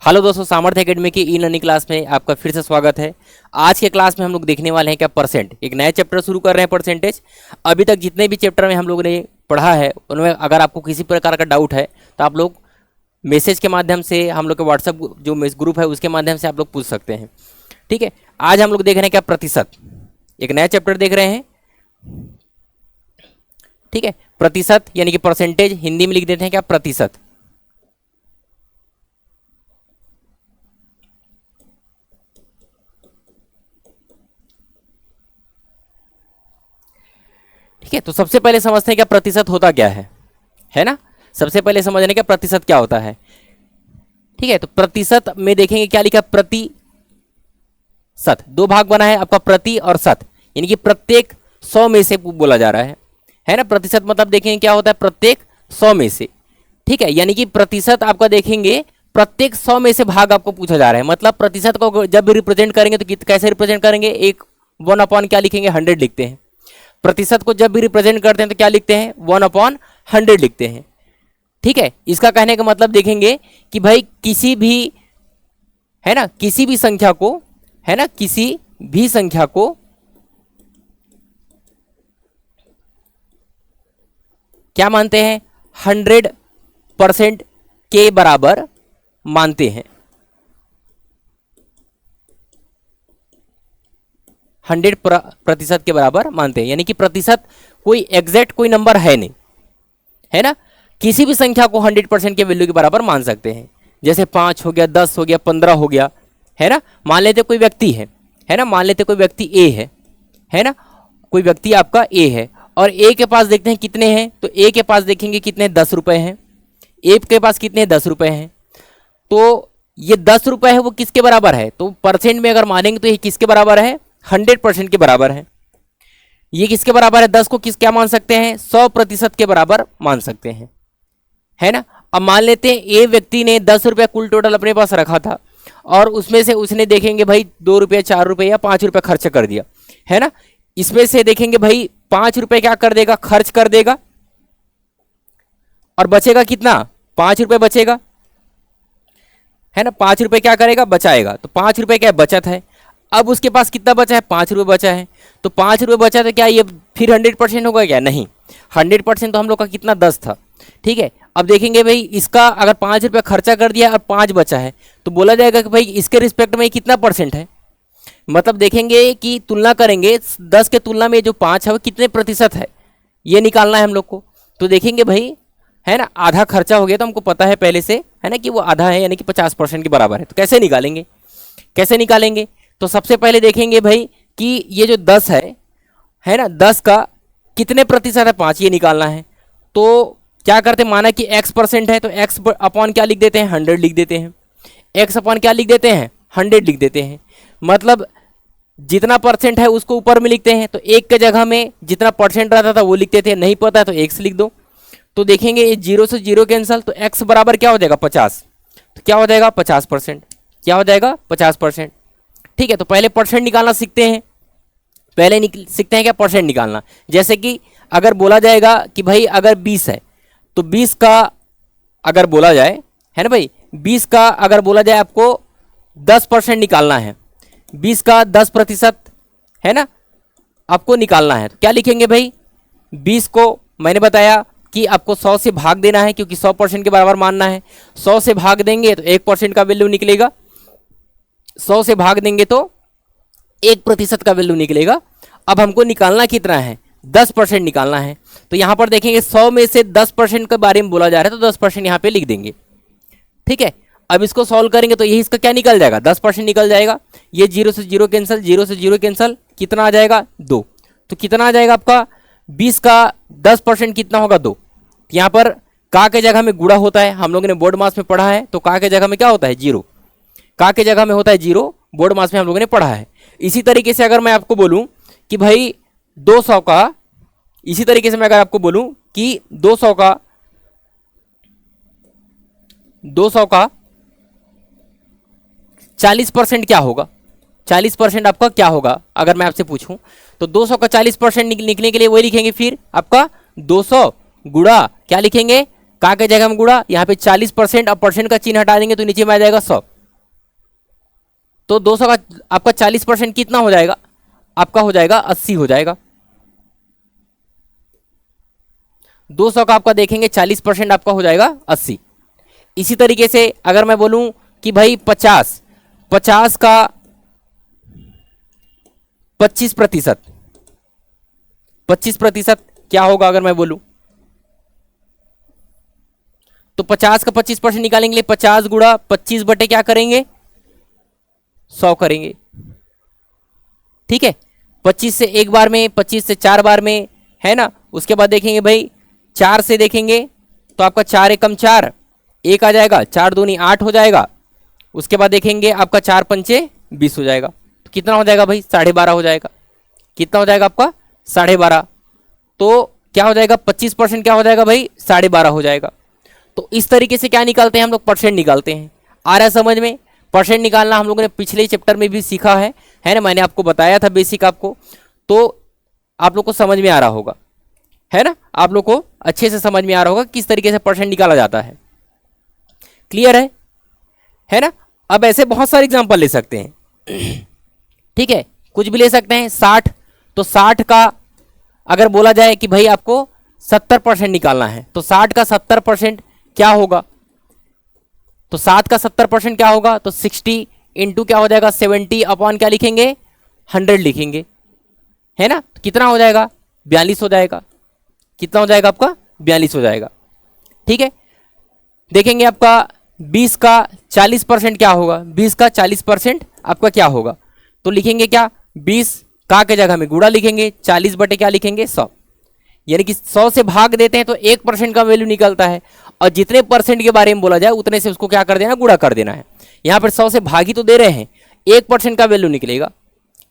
Hello दोस्तों, सामर्थ्य academy की ई लर्निंग क्लास में आपका फिर से स्वागत है। आज के क्लास में हम लोग देखने वाले हैं क्या परसेंट, एक नया चैप्टर शुरू कर रहे हैं परसेंटेज। अभी तक जितने भी चैप्टर में हम लोगों ने पढ़ा है उनमें अगर आपको किसी प्रकार का डाउट है तो आप लोग मैसेज के माध्यम से, हम लोग के व्हाट्सएप जो ग्रुप है उसके माध्यम से आप लोग पूछ सकते हैं। ठीक है, आज हम लोग देख रहे हैं क्या प्रतिशत, एक नया चैप्टर देख रहे हैं। ठीक है, प्रतिशत यानी कि परसेंटेज, हिंदी में लिख देते हैं क्या प्रतिशत। ठीक है, तो सबसे पहले समझते हैं क्या प्रतिशत होता क्या है ना। सबसे पहले समझने क्या प्रतिशत क्या होता है। ठीक है, तो प्रतिशत में देखेंगे क्या लिखा, प्रतिशत, दो भाग बना है आपका प्रति और शत, यानी कि प्रत्येक 100 में से बोला जा रहा है ना। प्रतिशत मतलब देखेंगे क्या होता है, प्रत्येक 100 में से। ठीक है, यानी कि प्रतिशत आपका देखेंगे प्रत्येक 100 में से भाग आपको पूछा जा रहा है। मतलब प्रतिशत को जब भी रिप्रेजेंट करेंगे तो कैसे रिप्रेजेंट करेंगे, एक 1 क्या लिखेंगे 100 लिखते हैं। प्रतिशत को जब भी रिप्रेजेंट करते हैं तो क्या लिखते हैं 1/100 लिखते हैं। ठीक है, इसका कहने का मतलब देखेंगे कि भाई किसी भी, है ना, किसी भी संख्या को, है ना, किसी भी संख्या को क्या मानते हैं 100% के बराबर मानते हैं। 100% के बराबर मानते हैं, यानी कि प्रतिशत कोई एग्जैक्ट कोई नंबर है नहीं, है ना। किसी भी संख्या को 100% के वैल्यू के बराबर मान सकते हैं। जैसे 5 हो गया, 10 हो गया, 15 हो गया, है ना। मान लेते कोई व्यक्ति है ना, मान लेते कोई व्यक्ति ए है ना, कोई व्यक्ति आपका ए है और ए के पास देखते हैं कितने हैं, तो ए के पास देखेंगे कितने 10 रुपए हैं। ए के पास कितने 10 रुपए हैं, तो ये 10 रुपए है वो किसके बराबर है, तो परसेंट में अगर मानेंगे तो ये किसके बराबर है 100% के बराबर है। ये किसके बराबर है, 10 को किस क्या मान सकते हैं 100% के बराबर मान सकते हैं, है ना। अब मान लेते हैं ए व्यक्ति ने 10 रुपया कुल टोटल अपने पास रखा था और उसमें से उसने देखेंगे भाई 2 रुपये, 4 रुपये या 5 रुपये खर्च कर दिया, है ना। इसमें से देखेंगे भाई 5 रुपये क्या कर देगा, खर्च कर देगा, और बचेगा कितना 5 रुपये बचेगा, है ना। 5 रुपये क्या करेगा, बचाएगा, तो 5 रुपये क्या बचत है। अब उसके पास कितना बचा है, 5 रुपये बचा है, तो 5 रुपये बचा तो क्या ये फिर 100% होगा क्या, नहीं। 100% तो हम लोग का कितना 10 था। ठीक है, अब देखेंगे भाई इसका अगर 5 रुपये खर्चा कर दिया और 5 बचा है तो बोला जाएगा कि भाई इसके रिस्पेक्ट में कितना परसेंट है। मतलब देखेंगे कि तुलना करेंगे 10 के तुलना में जो 5 है वो कितने प्रतिशत है, ये निकालना है हम लोग को। तो देखेंगे भाई, है ना, आधा खर्चा हो गया तो हमको पता है पहले से, है ना, कि वो आधा है यानी कि 50% के बराबर है। तो कैसे निकालेंगे, कैसे निकालेंगे, तो सबसे पहले देखेंगे भाई कि ये जो 10 है ना, 10 का कितने प्रतिशत है 5, ये निकालना है। तो क्या करते हैं, माना कि x% है तो x अपॉन क्या लिख देते हैं 100 लिख देते हैं। x अपॉन क्या लिख देते हैं 100 लिख देते हैं। मतलब जितना परसेंट है उसको ऊपर में लिखते हैं, तो एक के जगह में जितना परसेंट रहता था वो लिखते थे, नहीं पता है तो x लिख दो। तो देखेंगे ये 0 से 0 कैंसल, तो x बराबर क्या हो जाएगा 50, तो क्या हो जाएगा 50%, क्या हो जाएगा 50%। ठीक है, तो पहले परसेंट निकालना सीखते हैं, पहले सीखते हैं क्या परसेंट निकालना। जैसे कि अगर बोला जाएगा कि भाई अगर 20 है तो 20 का अगर बोला जाए, है ना भाई, 20 का अगर बोला जाए आपको 10% निकालना है, 20 का 10% है ना आपको निकालना है, तो क्या लिखेंगे भाई 20 को मैंने बताया कि आपको 100 से भाग देना है क्योंकि 100% के बराबर मानना है। 100 से भाग देंगे तो 1% का वैल्यू निकलेगा, 100 से भाग देंगे तो 1% का वैल्यू निकलेगा। अब हमको निकालना कितना है 10% निकालना है। तो यहाँ पर देखेंगे 100 में से 10% के बारे में बोला जा रहा है तो 10% यहाँ पे लिख देंगे। ठीक है, अब इसको सॉल्व करेंगे तो यही इसका क्या निकल जाएगा 10% निकल जाएगा। ये 0 से 0 कैंसल, 0 से 0 कैंसल, कितना आ जाएगा 2। तो कितना आ जाएगा आपका 20 का 10% कितना होगा 2। यहाँ पर का के जगह में गुणा होता है, हम लोगों ने बोर्ड मास में पढ़ा है, तो का के जगह में क्या होता है 0, का के जगह में होता है 0, बोर्ड मास में हम लोगों ने पढ़ा है। इसी तरीके से अगर मैं आपको बोलूं कि भाई 200 का, इसी तरीके से मैं अगर आपको बोलूं कि 200 का 40% क्या होगा, 40% आपका क्या होगा अगर मैं आपसे पूछूं, तो 200 का 40% निकलने के लिए वही लिखेंगे, फिर आपका 200 गुणा क्या लिखेंगे का के जगह में गुणा, यहाँ पे 40% अब परसेंट का चिन्ह हटा देंगे तो नीचे में आ जाएगा 100। तो 200 का आपका 40% कितना हो जाएगा, आपका हो जाएगा 80 हो जाएगा। 200 का आपका देखेंगे 40% आपका हो जाएगा 80। इसी तरीके से अगर मैं बोलूं कि भाई 50 का 25%, 25% क्या होगा अगर मैं बोलूं, तो 50 का 25% निकालेंगे, 50 गुणा 25 बटे क्या करेंगे 100 करेंगे। ठीक है, 25 से एक बार में, 25 से 4 बार में, है ना। उसके बाद देखेंगे भाई 4 से देखेंगे तो आपका 4 एकम 4, 1 आ जाएगा, 4 दूनी 8 हो जाएगा। उसके बाद देखेंगे आपका 4 पंचे 20 हो जाएगा। तो कितना हो जाएगा भाई 12.5 हो जाएगा। कितना हो जाएगा आपका 12.5। तो क्या हो जाएगा 25% क्या हो जाएगा भाई 12.5 हो जाएगा। तो इस तरीके से क्या निकालते हैं हम लोग, परसेंट निकालते हैं। आ रहा है समझ में, परसेंट निकालना हम लोगों ने पिछले चैप्टर में भी सीखा है ना, मैंने आपको बताया था बेसिक आपको, तो आप लोग को समझ में आ रहा होगा, है ना, आप लोग को अच्छे से समझ में आ रहा होगा किस तरीके से परसेंट निकाला जाता है। क्लियर है ना। अब ऐसे बहुत सारे एग्जांपल ले सकते हैं, ठीक है, कुछ भी ले सकते हैं। 60, तो 60 का अगर बोला जाए कि भाई आपको 70% निकालना है, तो 60 का 70% क्या होगा, तो 7 का 70% क्या होगा, तो 60 इंटू क्या हो जाएगा 70 अपॉन क्या लिखेंगे 100 लिखेंगे, है ना। तो कितना हो जाएगा 42 हो जाएगा। कितना हो जाएगा आपका 42 हो जाएगा। ठीक है, देखेंगे आपका 20 का 40% क्या होगा, 20 का 40% आपका क्या होगा, तो लिखेंगे क्या 20 का के जगह में गुणा लिखेंगे, 40 बटे क्या लिखेंगे 100, यानी कि 100 से भाग देते हैं तो 1% का वैल्यू निकलता है, और जितने परसेंट के बारे में बोला जाए उतने से उसको क्या कर देना, गुणा कर देना है। यहाँ पर 100 से भाग ही तो दे रहे हैं, 1% का वैल्यू निकलेगा,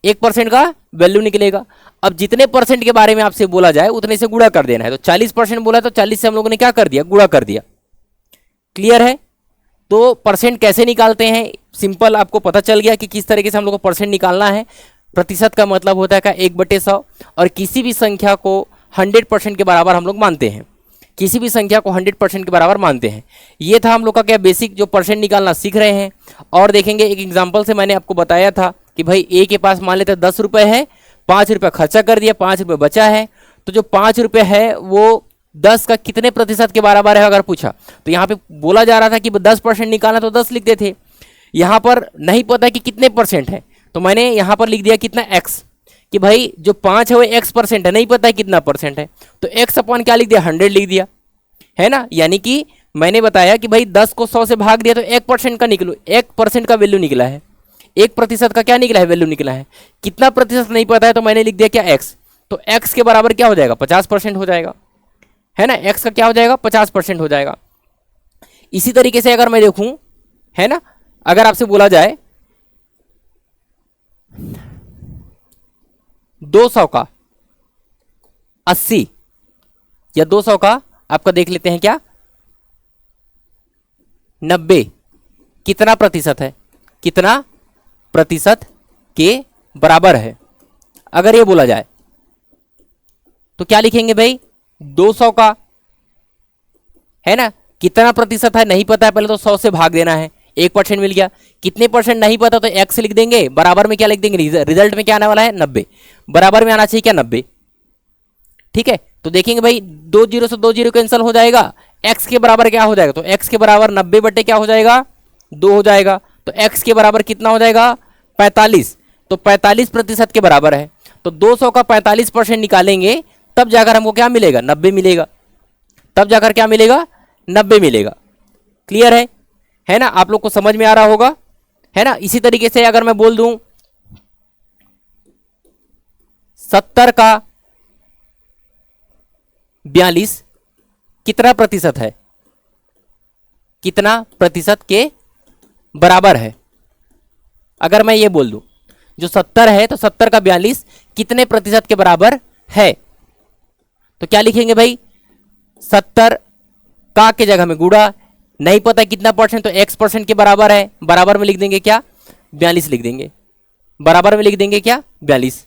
1% का वैल्यू निकलेगा। अब जितने परसेंट के बारे में आपसे बोला जाए उतने से गुणा कर देना है। तो 40% बोला तो 40 से हम लोगों ने क्या कर दिया, गुणा कर दिया। क्लियर है। तो परसेंट कैसे निकालते हैं, सिंपल आपको पता चल गया कि किस तरीके से हम लोग को परसेंट निकालना है। प्रतिशत का मतलब होता है क्या 1/100, और किसी भी संख्या को 100% के बराबर हम लोग मानते हैं, किसी भी संख्या को 100% के बराबर मानते हैं। ये था हम लोग का क्या बेसिक जो परसेंट निकालना सीख रहे हैं। और देखेंगे एक एग्जांपल से मैंने आपको बताया था कि भाई ए के पास मान लेते 10 रुपये है, 5 रुपये खर्चा कर दिया, 5 रुपये बचा है, तो जो 5 रुपये है वो 10 का कितने प्रतिशत के बराबर है अगर पूछा, तो यहाँ पे बोला जा रहा था कि 10% निकालना तो 10 लिखते थे। यहाँ पर नहीं पता कि कितने परसेंट है, तो मैंने यहाँ पर लिख दिया कितना x, कि भाई जो 5 है वो x% है, नहीं पता है कितना परसेंट है, तो x अपॉन क्या लिख दिया 100 लिख दिया, है ना। यानी कि मैंने बताया कि भाई 10 को 100 से भाग दिया तो 1% का निकलो, 1% का वैल्यू निकला है, 1% का क्या निकला है वैल्यू निकला है। कितना प्रतिशत नहीं पता है तो मैंने लिख दिया क्या x, तो x के बराबर क्या हो जाएगा 50% हो जाएगा, है ना। x का क्या हो जाएगा 50% हो जाएगा। इसी तरीके से अगर मैं देखूं, है ना, अगर आपसे बोला जाए 200 का 80 या 200 का आपका देख लेते हैं क्या 90 कितना प्रतिशत है, कितना प्रतिशत के बराबर है, अगर ये बोला जाए तो क्या लिखेंगे भाई 200 का, है ना, कितना प्रतिशत है नहीं पता है, पहले तो 100 से भाग देना है, 1% मिल गया। कितने परसेंट नहीं पता तो x लिख देंगे, बराबर में क्या लिख देंगे, रिजल्ट में क्या आने वाला है 90, बराबर में आना चाहिए क्या 90। ठीक है, तो देखेंगे भाई 2 जीरो से 2 जीरो कैंसिल हो जाएगा, x के बराबर क्या हो जाएगा, तो x के बराबर 90 बटे क्या हो जाएगा 2 हो जाएगा, तो x के बराबर कितना हो जाएगा 45, तो 45% के बराबर है। तो 200 का 45% निकालेंगे तब जाकर हमको क्या मिलेगा 90 मिलेगा, तब जाकर क्या मिलेगा 90 मिलेगा। क्लियर है ना, आप लोग को समझ में आ रहा होगा, है ना। इसी तरीके से अगर मैं बोल दूं 70 का 42 कितना प्रतिशत है, कितना प्रतिशत के बराबर है, अगर मैं ये बोल दूं जो 70 है तो 70 का 42 कितने प्रतिशत के बराबर है, तो क्या लिखेंगे भाई 70 का के जगह में गुणा, नहीं पता कितना परसेंट तो x% के बराबर है, बराबर में लिख देंगे क्या 42 लिख देंगे, बराबर में लिख देंगे क्या 42।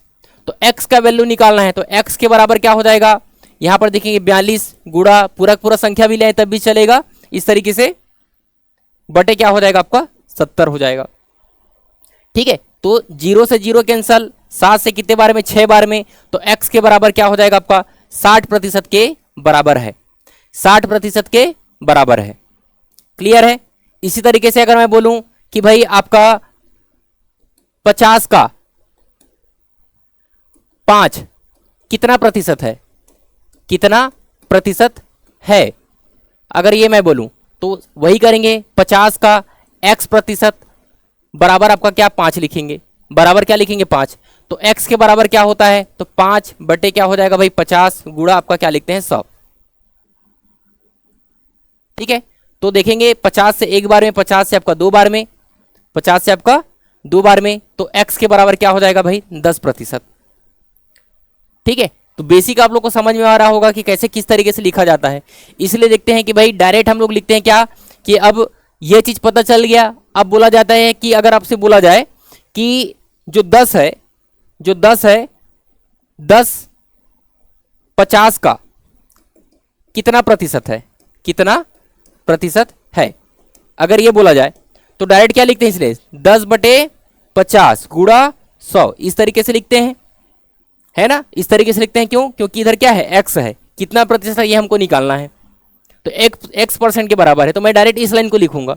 तो x का वैल्यू निकालना है तो x के बराबर क्या हो जाएगा, यहां पर देखेंगे 42 गुणा पूरा संख्या भी ले तब भी चलेगा, इस तरीके से बटे क्या हो जाएगा आपका 70 हो जाएगा। ठीक है, तो 0 से 0 कैंसल, 7 से कितने बार में, 6 बार में, तो x के बराबर क्या हो जाएगा आपका 60% के बराबर है, 60% के बराबर है। क्लियर है। इसी तरीके से अगर मैं बोलूं कि भाई आपका 50 का 5 कितना प्रतिशत है, कितना प्रतिशत है, अगर ये मैं बोलूं तो वही करेंगे, 50 का x प्रतिशत बराबर आपका क्या 5 लिखेंगे, बराबर क्या लिखेंगे 5, तो x के बराबर क्या होता है, तो 5 बटे क्या हो जाएगा भाई 50 गुणा आपका क्या लिखते हैं 100। ठीक है, तो देखेंगे 50 से एक बार में, 50 से आपका 2 बार में, 50 से आपका 2 बार में, तो x के बराबर क्या हो जाएगा भाई 10%। ठीक है, तो बेसिक आप लोग को समझ में आ रहा होगा कि कैसे किस तरीके से लिखा जाता है। इसलिए देखते हैं कि भाई डायरेक्ट हम लोग लिखते हैं क्या, कि अब ये चीज पता चल गया। अब बोला जाता है कि अगर आपसे बोला जाए कि जो 10 है, जो 10 है, 10 50 का कितना प्रतिशत है, कितना प्रतिशत है, अगर ये बोला जाए तो डायरेक्ट क्या लिखते हैं, इसलिए 10 बटे 50 गुणा 100 इस तरीके से लिखते हैं, है ना, इस तरीके से लिखते हैं। क्यों, क्योंकि इधर क्या है x है, कितना प्रतिशत है ये हमको निकालना है, तो x% के बराबर है, तो मैं डायरेक्ट इस लाइन को लिखूंगा।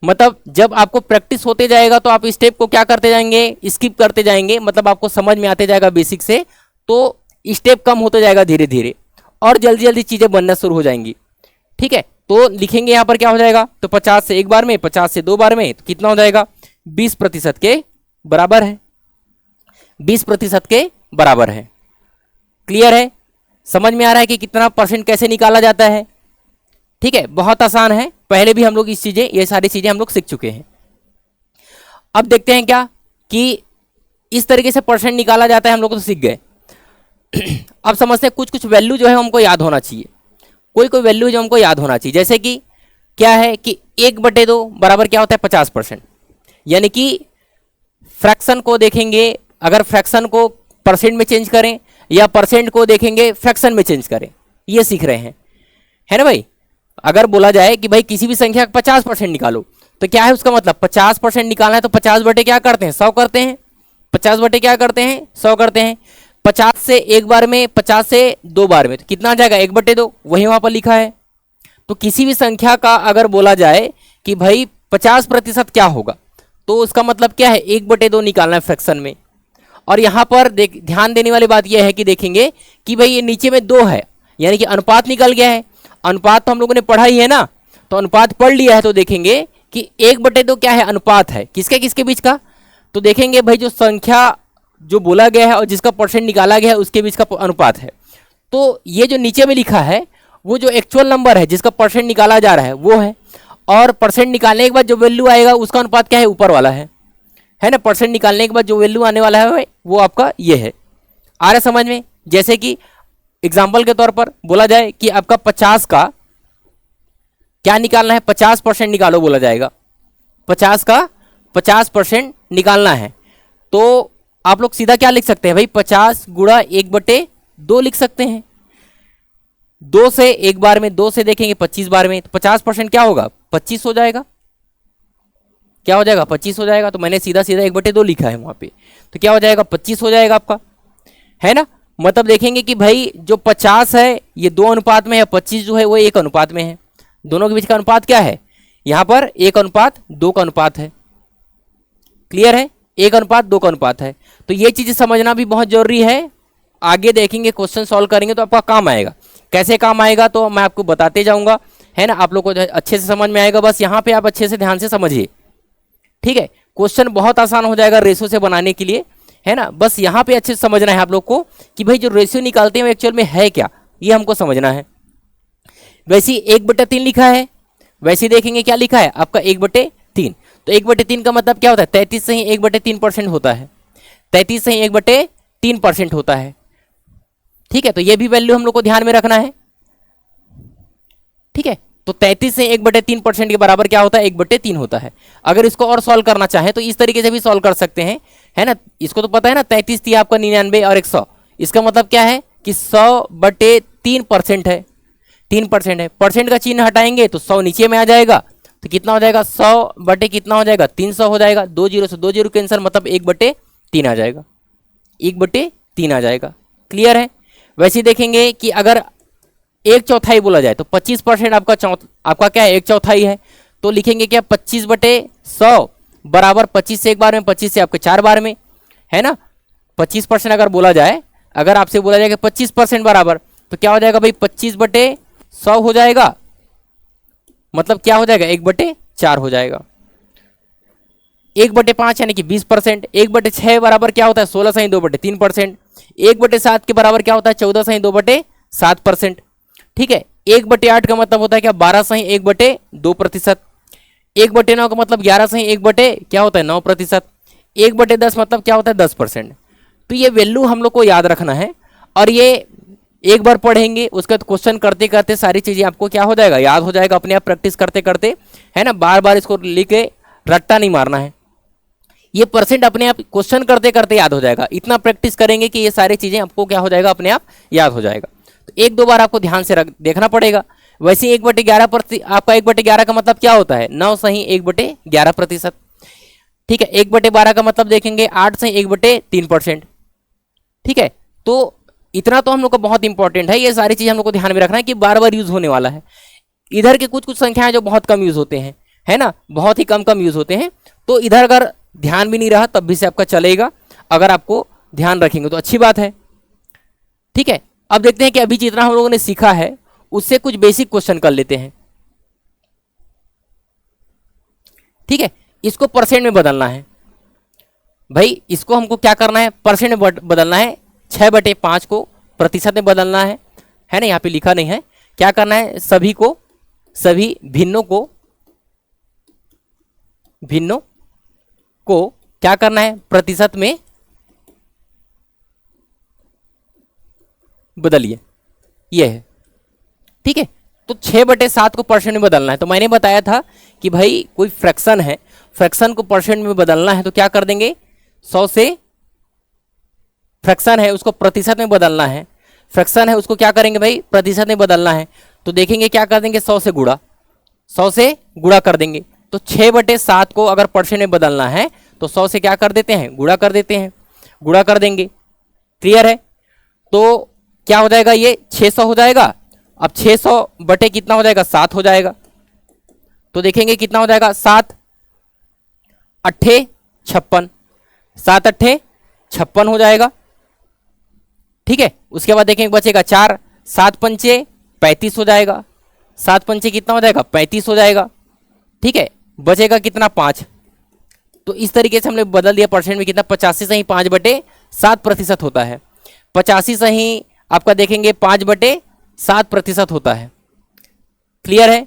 मतलब जब आपको प्रैक्टिस होते जाएगा तो आप स्टेप को क्या करते जाएंगे, स्किप करते जाएंगे, मतलब आपको समझ में आते जाएगा बेसिक से, तो स्टेप कम होते जाएगा धीरे धीरे और जल्दी जल्दी चीजें बनना शुरू हो जाएंगी। ठीक है, तो लिखेंगे यहाँ पर क्या हो जाएगा, तो 50 से एक बार में, 50 से 2 बार में, तो कितना हो जाएगा 20% के बराबर है, 20% के बराबर है। क्लियर है, समझ में आ रहा है कि कितना परसेंट कैसे निकाला जाता है। ठीक है, बहुत आसान है, पहले भी हम लोग इस चीजें, ये सारी चीजें हम लोग सीख चुके हैं। अब देखते हैं क्या कि इस तरीके से परसेंट निकाला जाता है, हम लोग तो सीख गए। अब समझते हैं कुछ कुछ वैल्यू जो है हमको याद होना चाहिए, कोई कोई वैल्यू जो हमको याद होना चाहिए, जैसे कि क्या है कि 1/2 बराबर क्या होता है 50%, यानी कि फ्रैक्शन को देखेंगे, अगर फ्रैक्शन को परसेंट में चेंज करें या परसेंट को देखेंगे फ्रैक्शन में चेंज करें, ये सीख रहे हैं, है ना भाई। अगर बोला जाए कि भाई किसी भी संख्या का 50% निकालो, तो क्या है उसका मतलब 50% निकालना है, तो 50 बटे क्या करते हैं 100 करते हैं, 50 बटे क्या करते हैं 100 करते हैं। 50 से एक बार में, 50 से 2 बार में, तो कितना आ जाएगा 1/2, वही वहां पर लिखा है। तो किसी भी संख्या का अगर बोला जाए कि भाई 50% क्या होगा, तो उसका मतलब क्या है 1/2 निकालना है फ्रैक्शन में। और यहाँ पर ध्यान देने वाली बात यह है कि देखेंगे कि भाई ये नीचे में 2 है, यानी कि अनुपात निकल गया है। अनुपात तो हम लोगों ने पढ़ा ही है ना, तो अनुपात पढ़ लिया है, तो देखेंगे कि 1/2 क्या है, अनुपात है, किसके किसके बीच का। तो देखेंगे भाई जो संख्या जो बोला गया है और जिसका परसेंट निकाला गया है उसके बीच का अनुपात है। तो ये जो नीचे में लिखा है वो जो एक्चुअल नंबर है जिसका परसेंट निकाला जा रहा है वो है, और परसेंट निकालने के बाद जो वैल्यू आएगा उसका अनुपात क्या है, ऊपर वाला है ना। परसेंट निकालने के बाद जो वैल्यू आने वाला है वो आपका ये है। आ रहा समझ में। जैसे कि एग्जाम्पल के तौर पर बोला जाए कि आपका 50 का क्या निकालना है, 50% निकालो बोला जाएगा, 50 का 50% निकालना है, तो आप लोग सीधा क्या लिख सकते हैं भाई 50 गुणा 1/2 लिख सकते हैं। 2 से एक बार में, 2 से देखेंगे 25 बार में, तो 50% क्या होगा 25 हो जाएगा, क्या हो जाएगा 25 हो जाएगा। तो मैंने सीधा सीधा 1/2 लिखा है वहां पे, तो क्या हो जाएगा 25 हो जाएगा आपका, है ना। मतलब देखेंगे कि भाई जो 50 है ये 2 अनुपात में है, 25 जो है वो 1 अनुपात में है। दोनों के बीच का अनुपात क्या है, यहां पर 1:2 का अनुपात है। क्लियर है, 1:2 का अनुपात है। तो ये चीज समझना भी बहुत जरूरी है। आगे देखेंगे क्वेश्चन सॉल्व करेंगे तो आपका काम आएगा। कैसे काम आएगा तो मैं आपको बताते जाऊंगा, है ना, आप लोग को अच्छे से समझ में आएगा। बस यहाँ पे आप अच्छे से ध्यान से समझिए, ठीक है। क्वेश्चन बहुत आसान हो जाएगा रेशो से बनाने के लिए, है ना। बस यहाँ पे अच्छे से समझना है आप लोग को कि भाई जो रेशियो निकालते हैं वो एक्चुअल में है क्या, ये हमको समझना है। वैसे 1/3 लिखा है, वैसे देखेंगे क्या लिखा है आपका 1/3। तो 1/3 का मतलब क्या होता है 33 से ही 1/3% होता है, 33 से ही 1/3% होता है। ठीक है, तो ये भी वैल्यू हम लोग को ध्यान में रखना है, ठीक है। तो 33 से 1/3% के बराबर क्या होता है 1/3 होता है। अगर इसको और सॉल्व करना चाहें तो इस तरीके से भी सॉल्व कर सकते हैं, है ना। इसको तो पता है ना 33 थी आपका 99 और 100, इसका मतलब क्या है कि 100/3% है, 3% है। परसेंट का चिन्ह हटाएंगे तो 100 नीचे में आ जाएगा तो कितना हो जाएगा 100 बटे कितना हो जाएगा 300 हो जाएगा। 2 जीरो से 2 जीरो कैंसर, मतलब 1/3 आ जाएगा, 1/3 आ जाएगा। क्लियर है। वैसे देखेंगे कि अगर 1/4 बोला जाए तो 25% आपका क्या है 1/4 है। तो लिखेंगे क्या 25/100 बराबर 25 से एक बार में, 25 से आपके 4 बार में, है ना। 25% अगर बोला जाए, अगर आपसे बोला जाए कि 25% बराबर, तो क्या हो जाएगा भाई 25/100 हो जाएगा, मतलब क्या हो जाएगा 1/4 हो जाएगा। 1/5 यानी कि 20%। 1/6 बराबर क्या होता है 16 सही 2/3%। 1/7 के बराबर क्या होता है 14 सही 2/7%। ठीक है। 1/8 का मतलब होता है क्या 12 सही 1/2%। 1/9 का मतलब 11 सही 9%। 1/10 मतलब क्या होता है 10%। तो ये वैल्यू हम लोग को याद रखना है, और ये एक बार पढ़ेंगे उसके बाद क्वेश्चन करते करते सारी चीजें आपको क्या हो जाएगा याद हो जाएगा अपने आप, प्रैक्टिस करते करते, है ना। बार बार इसको लिख के रट्टा नहीं मारना है, ये परसेंट अपने आप क्वेश्चन करते करते याद हो जाएगा। इतना प्रैक्टिस करेंगे कि ये सारी चीजें आपको क्या हो जाएगा अपने आप याद हो जाएगा। तो एक दो बार आपको ध्यान से देखना पड़ेगा। वैसे ही 1/11 आपका 1/11 का मतलब क्या होता है 9 सही 1/11%। ठीक है। 1/12 का मतलब देखेंगे 8 सही 1/3%। ठीक है। तो इतना तो हम लोग का बहुत इंपॉर्टेंट है, ये सारी चीज हम लोग को ध्यान में रखना है कि बार बार यूज होने वाला है। इधर के कुछ कुछ संख्याएं जो बहुत कम यूज होते हैं, है ना, बहुत ही कम कम यूज होते हैं। तो इधर अगर ध्यान भी नहीं रहा तब भी से आपका चलेगा, अगर आपको ध्यान रखेंगे तो अच्छी बात है। ठीक है। अब देखते हैं कि अभी जितना हम लोगों ने सीखा है उससे कुछ बेसिक क्वेश्चन कर लेते हैं। ठीक है। इसको परसेंट में बदलना है भाई, इसको हमको क्या करना है परसेंट में बदलना है। 6/5 को प्रतिशत में बदलना है ना, यहाँ पे लिखा नहीं है। क्या करना है सभी भिन्नों को क्या करना है प्रतिशत में बदलिए, ये है। ठीक है। तो 6/7 को परसेंट में बदलना है। तो मैंने बताया था कि भाई कोई फ्रैक्शन है, फ्रैक्शन को परसेंट में बदलना है तो क्या कर देंगे 100 से, फ्रैक्शन है उसको प्रतिशत में बदलना है, फ्रैक्शन है उसको क्या करेंगे भाई प्रतिशत में बदलना है। तो देखेंगे क्या कर देंगे 100 से गुणा कर देंगे। तो 6/7 को अगर परसेंट में बदलना है तो 100 से क्या कर देते हैं गुणा कर देते हैं, गुणा कर देंगे। क्लियर है। तो क्या हो जाएगा ये 600 हो जाएगा। अब 600 बटे कितना हो जाएगा 7 हो जाएगा। तो देखेंगे कितना हो जाएगा 7 अट्ठे 56, 7 अट्ठे 56 हो जाएगा। ठीक है। उसके बाद देखेंगे बचेगा 4, 7 पंचे 35 हो जाएगा। 7 पंचे कितना हो जाएगा 35 हो जाएगा। ठीक है। बचेगा कितना 5। तो इस तरीके से हमने बदल दिया परसेंट में कितना 85 सही 5/7% होता है। 85 सही आपका देखेंगे 5/7% होता है। क्लियर है।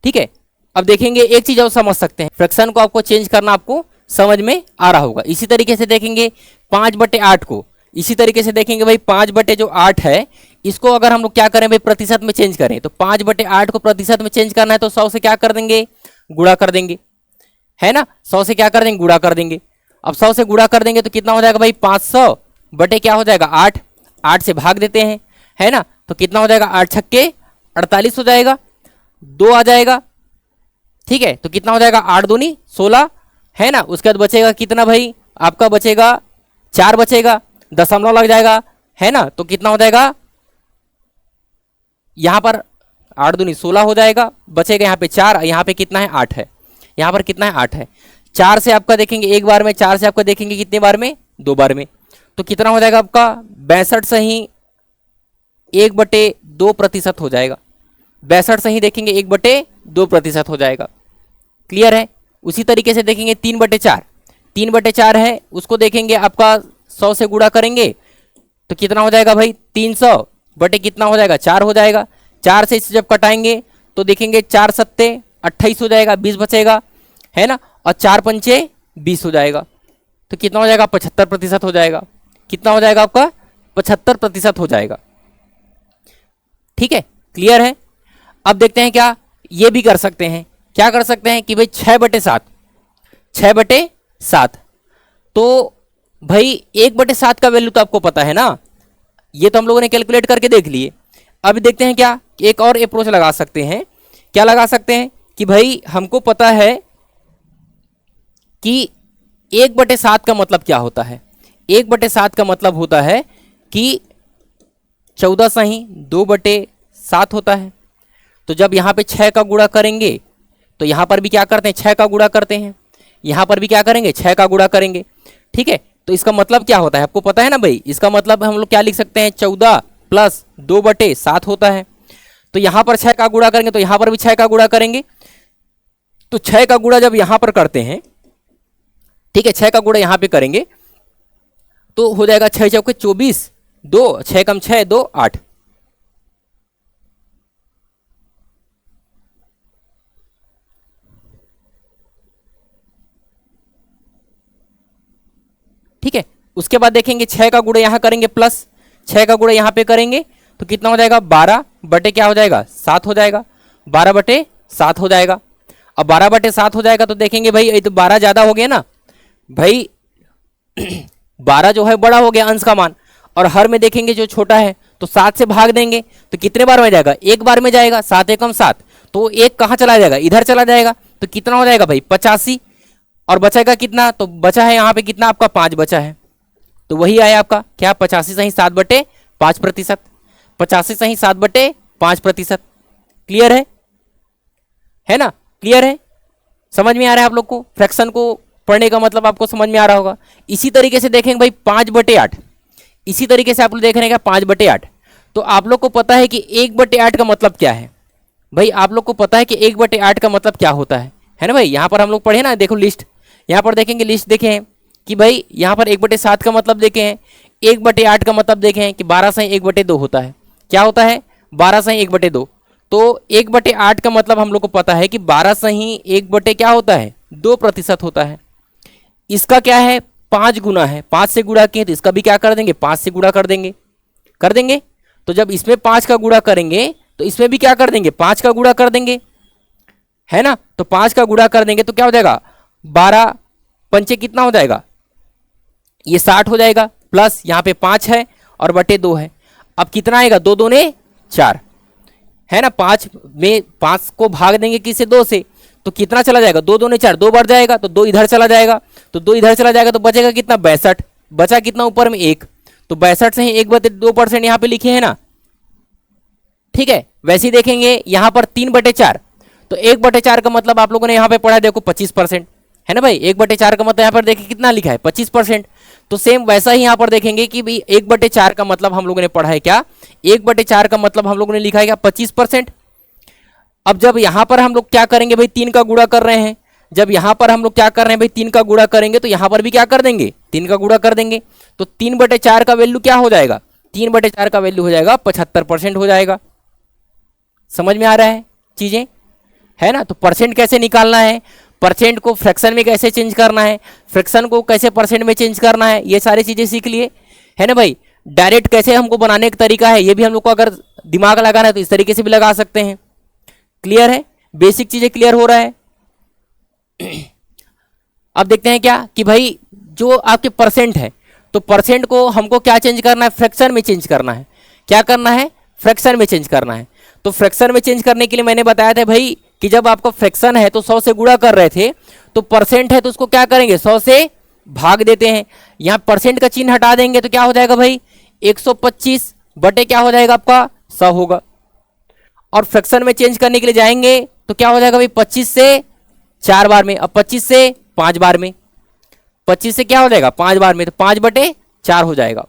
ठीक है। अब देखेंगे एक चीज और समझ सकते हैं, फ्रैक्शन को आपको चेंज करना आपको समझ में आ रहा होगा। इसी तरीके से देखेंगे 5/8 को, इसी तरीके से देखेंगे भाई 5/8 है, इसको अगर हम लोग क्या करें भाई प्रतिशत में चेंज करें तो 5/8 को प्रतिशत में चेंज करना है तो 100 से क्या कर देंगे गुणा कर देंगे, है ना। 100 से क्या कर देंगे गुणा कर देंगे। अब 100 से गुणा कर देंगे तो कितना हो जाएगा भाई 500 बटे क्या हो जाएगा 8, 8 से भाग देते हैं, है ना। तो कितना हो जाएगा 8 छक्के 48 हो जाएगा, 2 आ जाएगा। ठीक है। तो कितना हो जाएगा 8 दूनी 16, है ना। उसके बाद बचेगा कितना भाई आपका बचेगा 4 बचेगा, दशमलव लग जाएगा, है ना। तो कितना हो जाएगा यहां पर 8 दूनी 16 हो जाएगा, बचेगा यहाँ पे 4, यहाँ पे कितना है 8 है, यहाँ पर कितना है 8 है। 4 से आपका देखेंगे एक बार में, 4 से आपका देखेंगे कितने बार में 2 बार में। तो कितना हो जाएगा आपका 62 सही 1/2% हो जाएगा। 62 सही देखेंगे 1/2% हो जाएगा। क्लियर है। उसी तरीके से देखेंगे 3/4, 3/4 है उसको देखेंगे आपका 100 से गुणा करेंगे तो कितना हो जाएगा भाई 300 बटे कितना हो जाएगा 4 हो जाएगा। 4 से इसे जब कटाएंगे तो देखेंगे 4 सत्ते 28 हो जाएगा, 20 बचेगा, है ना। और 4 पंचे 20 हो जाएगा। तो कितना हो जाएगा 75% हो जाएगा। कितना हो जाएगा आपका 75% हो जाएगा। ठीक है। क्लियर है। अब देखते हैं क्या ये भी कर सकते हैं, क्या कर सकते हैं कि भाई 6/7, 6/7 तो भाई 1/7 का वैल्यू तो आपको पता है ना, ये तो हम लोगों ने कैलकुलेट करके देख लिए। अब देखते हैं क्या एक और अप्रोच लगा सकते हैं। क्या लगा सकते हैं कि भाई हमको पता है कि 1/7 का मतलब क्या होता है। 1/7 का मतलब होता है कि 14 सही 2/7 होता है। तो जब यहाँ पे 6 का गुणा करेंगे तो यहाँ पर भी क्या करते हैं, 6 का गुणा करते हैं, यहाँ पर भी क्या करेंगे, 6 का गुणा करेंगे। ठीक है, तो इसका मतलब क्या होता है आपको पता है ना भाई। इसका मतलब हम लोग क्या लिख सकते हैं, 14 + 2/7 होता है। तो यहाँ पर 6 का गुणा करेंगे तो यहाँ पर भी 6 का गुणा करेंगे। तो 6 का गुणा जब यहाँ पर करते हैं, ठीक है, 6 का गुणा यहाँ पे करेंगे तो हो जाएगा 6 चौके 24, 2 6 कम 6 2 8। ठीक है, उसके बाद देखेंगे 6 का गुणा यहाँ करेंगे प्लस 6 का गुणा यहाँ पे करेंगे तो कितना हो जाएगा, 12 बटे क्या हो जाएगा, 7 हो जाएगा, 12/7 हो जाएगा। अब 12/7 हो जाएगा तो देखेंगे भाई ये तो 12 ज़्यादा हो गया ना भाई। 12 जो है बड़ा हो गया अंश का मान, और हर में देखेंगे जो छोटा है तो 7 से भाग देंगे तो कितने बार में जाएगा, एक बार में जाएगा। 7 एकम 7, तो एक कहाँ चला जाएगा, इधर चला जाएगा। तो कितना हो जाएगा भाई, 85। और बचेगा कितना, तो बचा है यहाँ पे कितना आपका 5 बचा है। तो वही आया आपका क्या, 85 सही 7/5%। 85 सही 7/5%। क्लियर है ना, क्लियर है, समझ में आ रहा है आप लोग को। फ्रैक्शन को पढ़ने का मतलब आपको समझ में आ रहा होगा। इसी तरीके से देखेंगे भाई 5/8, इसी तरीके से आप लोग देख रहे हैं 5/8। तो आप लोग को पता है कि 1/8 का मतलब क्या है भाई, आप लोग को पता है कि 1/8 का मतलब क्या होता है ना भाई। यहाँ पर हम लोग पढ़े ना, देखो लिस्ट, यहाँ पर देखेंगे लिस्ट देखे हैं कि भाई यहाँ पर 1/7 का मतलब देखे हैं, 1/8 का मतलब देखे हैं कि 12 सही 1/2 होता है। क्या होता है, 12 सही 1/2। तो 1/8 का मतलब हम लोग को पता है कि 12 सही 1 क्या होता है, 2% होता है। इसका क्या है, 5 गुना है, 5 से गुणा किए तो इसका भी क्या कर देंगे, 5 से गुणा कर देंगे। तो जब इसमें 5 का गुणा करेंगे तो इसमें भी क्या कर देंगे, 5 का गुणा कर देंगे, है ना। तो 5 का गुणा कर देंगे तो क्या हो जाएगा, 12 पंचे कितना हो जाएगा, ये 60 हो जाएगा। प्लस यहाँ पे 5 है और बटे 2 है। अब कितना आएगा, 2 दूने 4, है ना। 5 में 5 को भाग देंगे किससे, 2 से, तो कितना चला जाएगा, 2 दूने 4, 2 बढ़ जाएगा तो 2 इधर चला जाएगा, तो 2 इधर चला जाएगा तो बचेगा कितना, 62। बचा कितना ऊपर में 1, तो 62 से ही 1/2% यहाँ पे लिखे हैं ना। ठीक है, वैसे ही देखेंगे यहाँ पर 3/4, तो 1/4 का मतलब आप लोगों ने यहाँ पे पढ़ा देखो 25%, है ना भाई। 1/4 का मतलब यहाँ पर देखिए कितना लिखा है, 25%। तो सेम वैसा ही यहाँ पर देखेंगे कि भाई 1/4 का मतलब हम लोगों ने पढ़ा है क्या, 1/4 का मतलब हम लोगों ने लिखा है क्या, 25%। अब जब यहाँ पर हम लोग क्या करेंगे भाई, 3 का गुणा कर रहे हैं, जब यहाँ पर हम लोग क्या कर रहे हैं भाई, 3 का गुणा करेंगे तो यहाँ पर भी क्या कर देंगे, 3 का गुणा कर देंगे। तो 3/4 का वैल्यू क्या हो जाएगा, 3/4 का वैल्यू हो जाएगा 75% हो जाएगा। समझ में आ रहा है चीजें, है ना। तो परसेंट कैसे निकालना है, परसेंट को फ्रैक्शन में कैसे चेंज करना है, फ्रैक्शन को कैसे परसेंट में चेंज करना है, ये सारी चीजें सीख लिए, है ना भाई। डायरेक्ट कैसे हमको बनाने का तरीका है, ये भी हम लोग को अगर दिमाग लगाना है तो इस तरीके से भी लगा सकते हैं। क्लियर है, बेसिक चीजें क्लियर हो रहा है। अब देखते हैं क्या कि भाई जो आपके परसेंट है, तो परसेंट को हमको क्या चेंज करना है, फ्रैक्शन में चेंज करना है। क्या करना है, फ्रैक्शन में चेंज करना है। तो फ्रैक्शन में चेंज करने के लिए मैंने बताया था भाई कि जब आपका फ्रैक्शन है तो 100 से गुणा कर रहे थे, तो परसेंट है तो उसको क्या करेंगे, 100 से भाग देते हैं। यहाँ परसेंट का चिन्ह हटा देंगे तो क्या हो जाएगा भाई, 125 बटे क्या हो जाएगा आपका, 100 होगा। और फ्रैक्शन में चेंज करने के लिए जाएंगे तो क्या हो जाएगा भाई, 25 से 4 बार में, अब 25 से 5 बार में, 25 से क्या हो जाएगा 5 बार में, तो 5/4 हो जाएगा।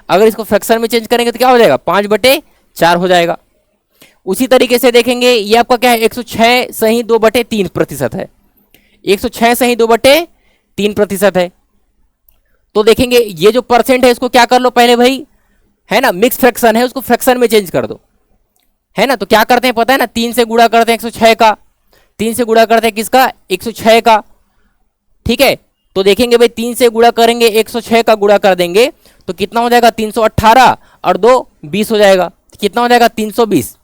अगर इसको फ्रैक्शन में चेंज करेंगे तो क्या हो जाएगा, 5/4 हो जाएगा। उसी तरीके से देखेंगे ये आपका क्या है, 106 सही 2/3% है, 106 सही 2/3% है। तो देखेंगे ये जो परसेंट है इसको क्या कर लो पहले भाई, है ना, मिक्स फ्रैक्शन है उसको फ्रैक्शन में चेंज कर दो, है ना। तो क्या करते हैं पता है ना, 3 से गुणा करते हैं 106 का, 3 से गुणा करते हैं किसका, 106 का। ठीक है, तो देखेंगे भाई 3 से गुणा करेंगे, 106 का गुणा कर देंगे तो कितना हो जाएगा, 318 और 2 20 हो जाएगा, कितना हो जाएगा 320।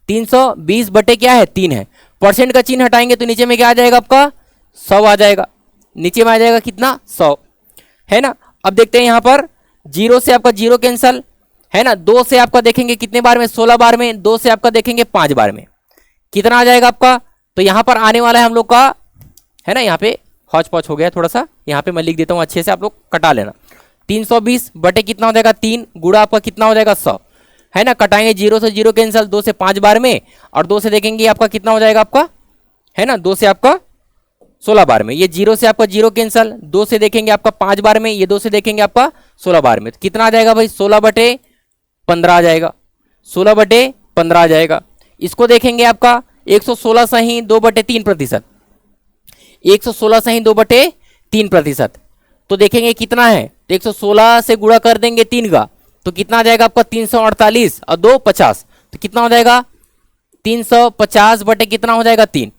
320 बटे क्या है, 3 है। परसेंट का चिन्ह हटाएंगे तो नीचे में क्या आ जाएगा आपका, 100 आ जाएगा, नीचे में आ जाएगा कितना, 100, है ना। अब देखते हैं यहाँ पर 0 से आपका 0 कैंसल, है ना। 2 से आपका देखेंगे कितने बार में, 16 बार में, 2 से आपका देखेंगे 5 बार में, कितना आ जाएगा आपका तो यहां पर आने वाला है हम लोग का, है ना, यहाँ पे हौच पौच हो गया थोड़ा सा, यहाँ पे मैं लिख देता हूँ अच्छे से, आप लोग कटा लेना। 320 बटे कितना हो जाएगा 3 गुड़ा आपका कितना हो जाएगा 100, है ना। कटाएंगे 0 से 0 कैंसिल, 2 से 5 बार में, और 2 से देखेंगे आपका कितना हो जाएगा आपका, है ना, 2 से आपका 16 बार में। ये 0 से आपका 0 कैंसिल, 2 से देखेंगे आपका 5 बार में, ये 2 से देखेंगे आपका 16 बार में। तो कितना आ जाएगा भाई 16 बटे 15 आ जाएगा, 16 बटे 15 आ जाएगा। इसको देखेंगे आपका 116 सही 2 बटे 3%, 116 सही 2 बटे 3%। तो देखेंगे कितना है, 116 से गुणा कर देंगे 3 का, तो कितना आ जाएगा आपका 348 और 2 50, तो कितना हो जाएगा 350 बटे कितना हो जाएगा 3,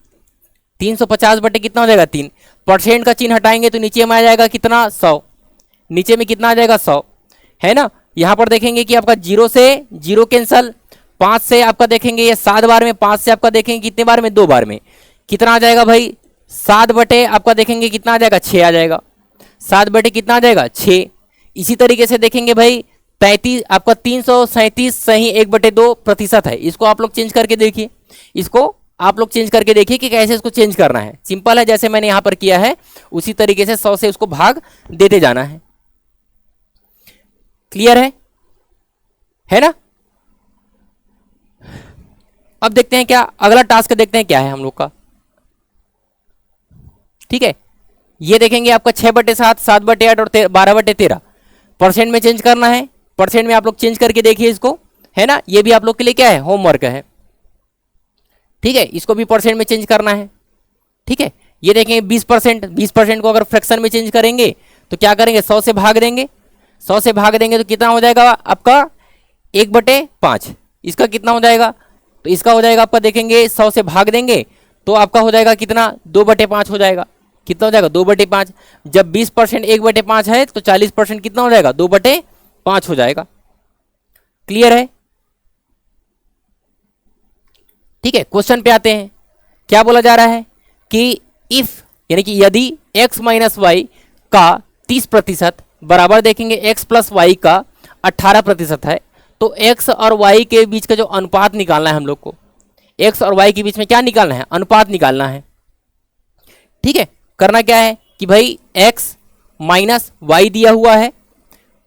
350 बटे कितना हो जाएगा 3। परसेंट का चिन्ह हटाएंगे तो नीचे में आ जाएगा कितना 100, नीचे में कितना आ जाएगा 100, है ना। यहां पर देखेंगे कि आपका 0 से 0 कैंसल, 5 से आपका देखेंगे ये 7 बार में, 5 से आपका देखेंगे कितने बार में 2 बार में, कितना आ जाएगा भाई 7 बटे आपका देखेंगे कितना आ जाएगा 6 आ जाएगा, 7 बटे कितना आ जाएगा 6। इसी तरीके से देखेंगे भाई 33 आपका 337 सही 1/2% है। इसको आप लोग चेंज करके देखिए, इसको आप लोग चेंज करके देखिए कि कैसे इसको चेंज करना है। सिंपल है, जैसे मैंने यहां पर किया है उसी तरीके से 100 से उसको भाग देते जाना है। क्लियर है ना। अब देखते हैं क्या अगला टास्क देखते हैं क्या है हम लोग का। ठीक है, ये देखेंगे आपका 6/7, 7/8 और 12/13 परसेंट में चेंज करना है। परसेंट में आप लोग चेंज करके देखिए इसको, है ना। ये भी आप लोग के लिए क्या है होमवर्क है। ठीक है, इसको भी परसेंट में चेंज करना है। ठीक है, ये देखेंगे 20%, 20% को अगर फ्रैक्शन में चेंज करेंगे तो क्या करेंगे 100 से भाग देंगे, 100 से भाग देंगे तो कितना हो जाएगा आपका 1/5। इसका कितना हो जाएगा, तो इसका हो जाएगा आपका देखेंगे 100 से भाग देंगे तो आपका हो जाएगा कितना 2/5 हो जाएगा। कितना हो जाएगा 2/5। जब 20% 1/5 है तो 40% कितना हो जाएगा 2/5 हो जाएगा। क्लियर है। ठीक है, क्वेश्चन पे आते हैं। क्या बोला जा रहा है कि इफ यानी कि यदि x माइनस वाई का 30% बराबर देखेंगे x प्लस वाई का 18% है, तो x और y के बीच का जो अनुपात निकालना है हम लोग को, x और y के बीच में क्या निकालना है अनुपात निकालना है। ठीक है, करना क्या है कि भाई x माइनस वाई दिया हुआ है,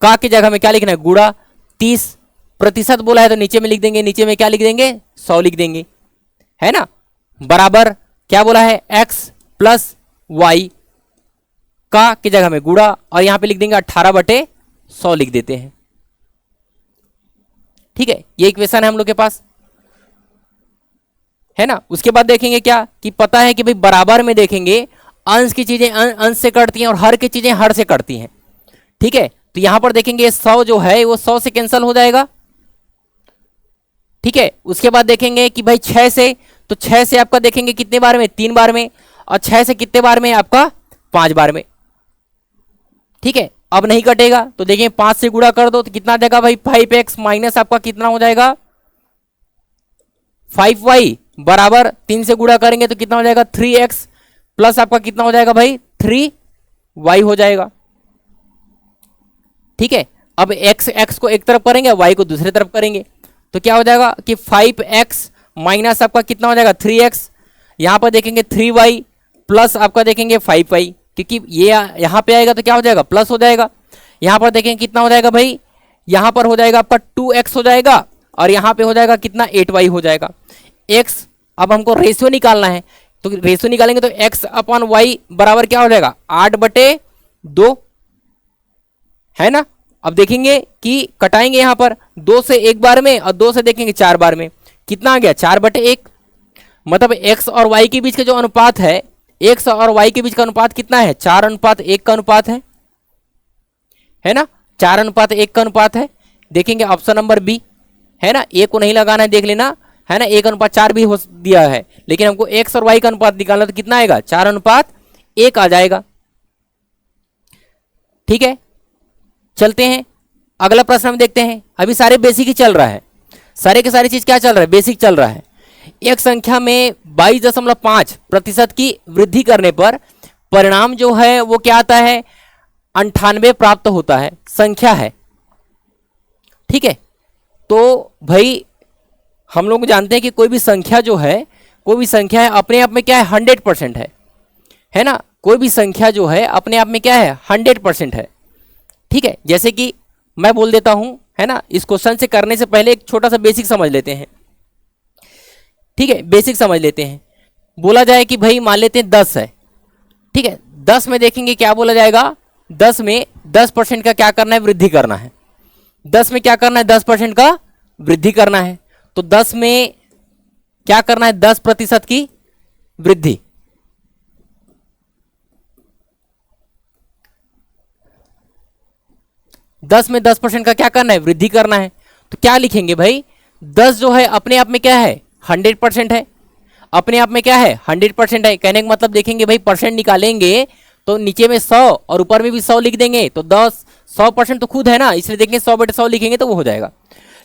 का की जगह में क्या लिखना है गुणा, 30% बोला है तो नीचे में लिख देंगे, नीचे में क्या लिख देंगे 100 लिख देंगे, है ना। बराबर क्या बोला है x प्लस वाई का की जगह में गुणा, और यहां पे लिख देंगे 18/100 लिख देते हैं। ठीक है, ये इक्वेशन है हम लोग के पास, है ना। उसके बाद देखेंगे क्या कि पता है कि भाई बराबर में देखेंगे अंश की चीजें अंश से कटती हैं और हर की चीजें हर से कटती हैं। ठीक है, तो यहां पर देखेंगे 100 जो है वो 100 से कैंसिल हो जाएगा। ठीक है, उसके बाद देखेंगे कि भाई 6 से, तो 6 से आपका देखेंगे कितने बार में 3 बार में, और 6 से कितने बार में आपका 5 बार में। ठीक है, अब नहीं कटेगा तो देखिए 5 से गुणा कर दो तो कितना आ जाएगा भाई 5x माइनस आपका कितना हो जाएगा 5y बराबर 3 से गुणा करेंगे तो कितना हो जाएगा 3x प्लस आपका कितना हो जाएगा भाई 3y हो जाएगा। ठीक है, अब x को एक तरफ करेंगे y को दूसरी तरफ करेंगे तो क्या हो जाएगा कि 5x माइनस आपका कितना हो जाएगा 3x, यहां पर देखेंगे 3y प्लस आपका देखेंगे 5y, क्योंकि ये यहां पे आएगा तो क्या हो जाएगा प्लस हो जाएगा। यहां पर देखेंगे कितना हो जाएगा भाई, यहां पर हो जाएगा आपका 2x हो जाएगा और यहां पे हो जाएगा कितना 8y हो जाएगा। x अब हमको रेशियो निकालना है तो रेशियो निकालेंगे तो x अपॉन वाई बराबर क्या हो जाएगा 8/2, है ना। अब देखेंगे कि कटाएंगे यहां पर 2 से 1 बार में और 2 से देखेंगे 4 बार में, कितना आ गया 4/1। मतलब x और y के बीच का जो अनुपात है, x और y के बीच का अनुपात कितना है 4:1 का अनुपात है ना, 4:1 का अनुपात है। देखेंगे ऑप्शन नंबर बी, है ना, ए को नहीं लगाना है देख लेना, है ना। 1:4 भी हो दिया है लेकिन हमको x और y का अनुपात निकालना तो कितना आएगा 4:1 आ जाएगा। ठीक है, चलते हैं अगला प्रश्न हम देखते हैं। अभी सारे बेसिक ही चल रहा है, सारे के सारी चीज क्या चल रहा है बेसिक चल रहा है। एक संख्या में 22.5% की वृद्धि करने पर परिणाम जो है वो क्या आता है 98 प्राप्त होता है, संख्या है। ठीक है, तो भाई हम लोग जानते हैं कि कोई भी संख्या जो है, कोई भी संख्या है अपने आप में क्या है 100% है ना। कोई भी संख्या जो है अपने आप में क्या है 100% है। ठीक है, जैसे कि मैं बोल देता हूं, है ना। इस क्वेश्चन से करने से पहले एक छोटा सा बेसिक समझ लेते हैं। ठीक है, बेसिक समझ लेते हैं। बोला जाए कि भाई मान लेते हैं 10 है। ठीक है, 10 में देखेंगे क्या बोला जाएगा, 10 में 10% का क्या करना है, वृद्धि करना है। 10 में क्या करना है, 10% का वृद्धि करना है। तो 10 में क्या करना है, 10% की वृद्धि। दस में 10% का क्या करना है, वृद्धि करना है। तो क्या लिखेंगे भाई, 10 जो है अपने आप में क्या है 100% है। अपने आप में क्या है 100% है। कहने का मतलब देखेंगे भाई परसेंट निकालेंगे तो नीचे में 100 और ऊपर में भी 100 लिख देंगे तो 100% तो खुद है ना, इसलिए देखेंगे 100/100 लिखेंगे तो वो हो जाएगा।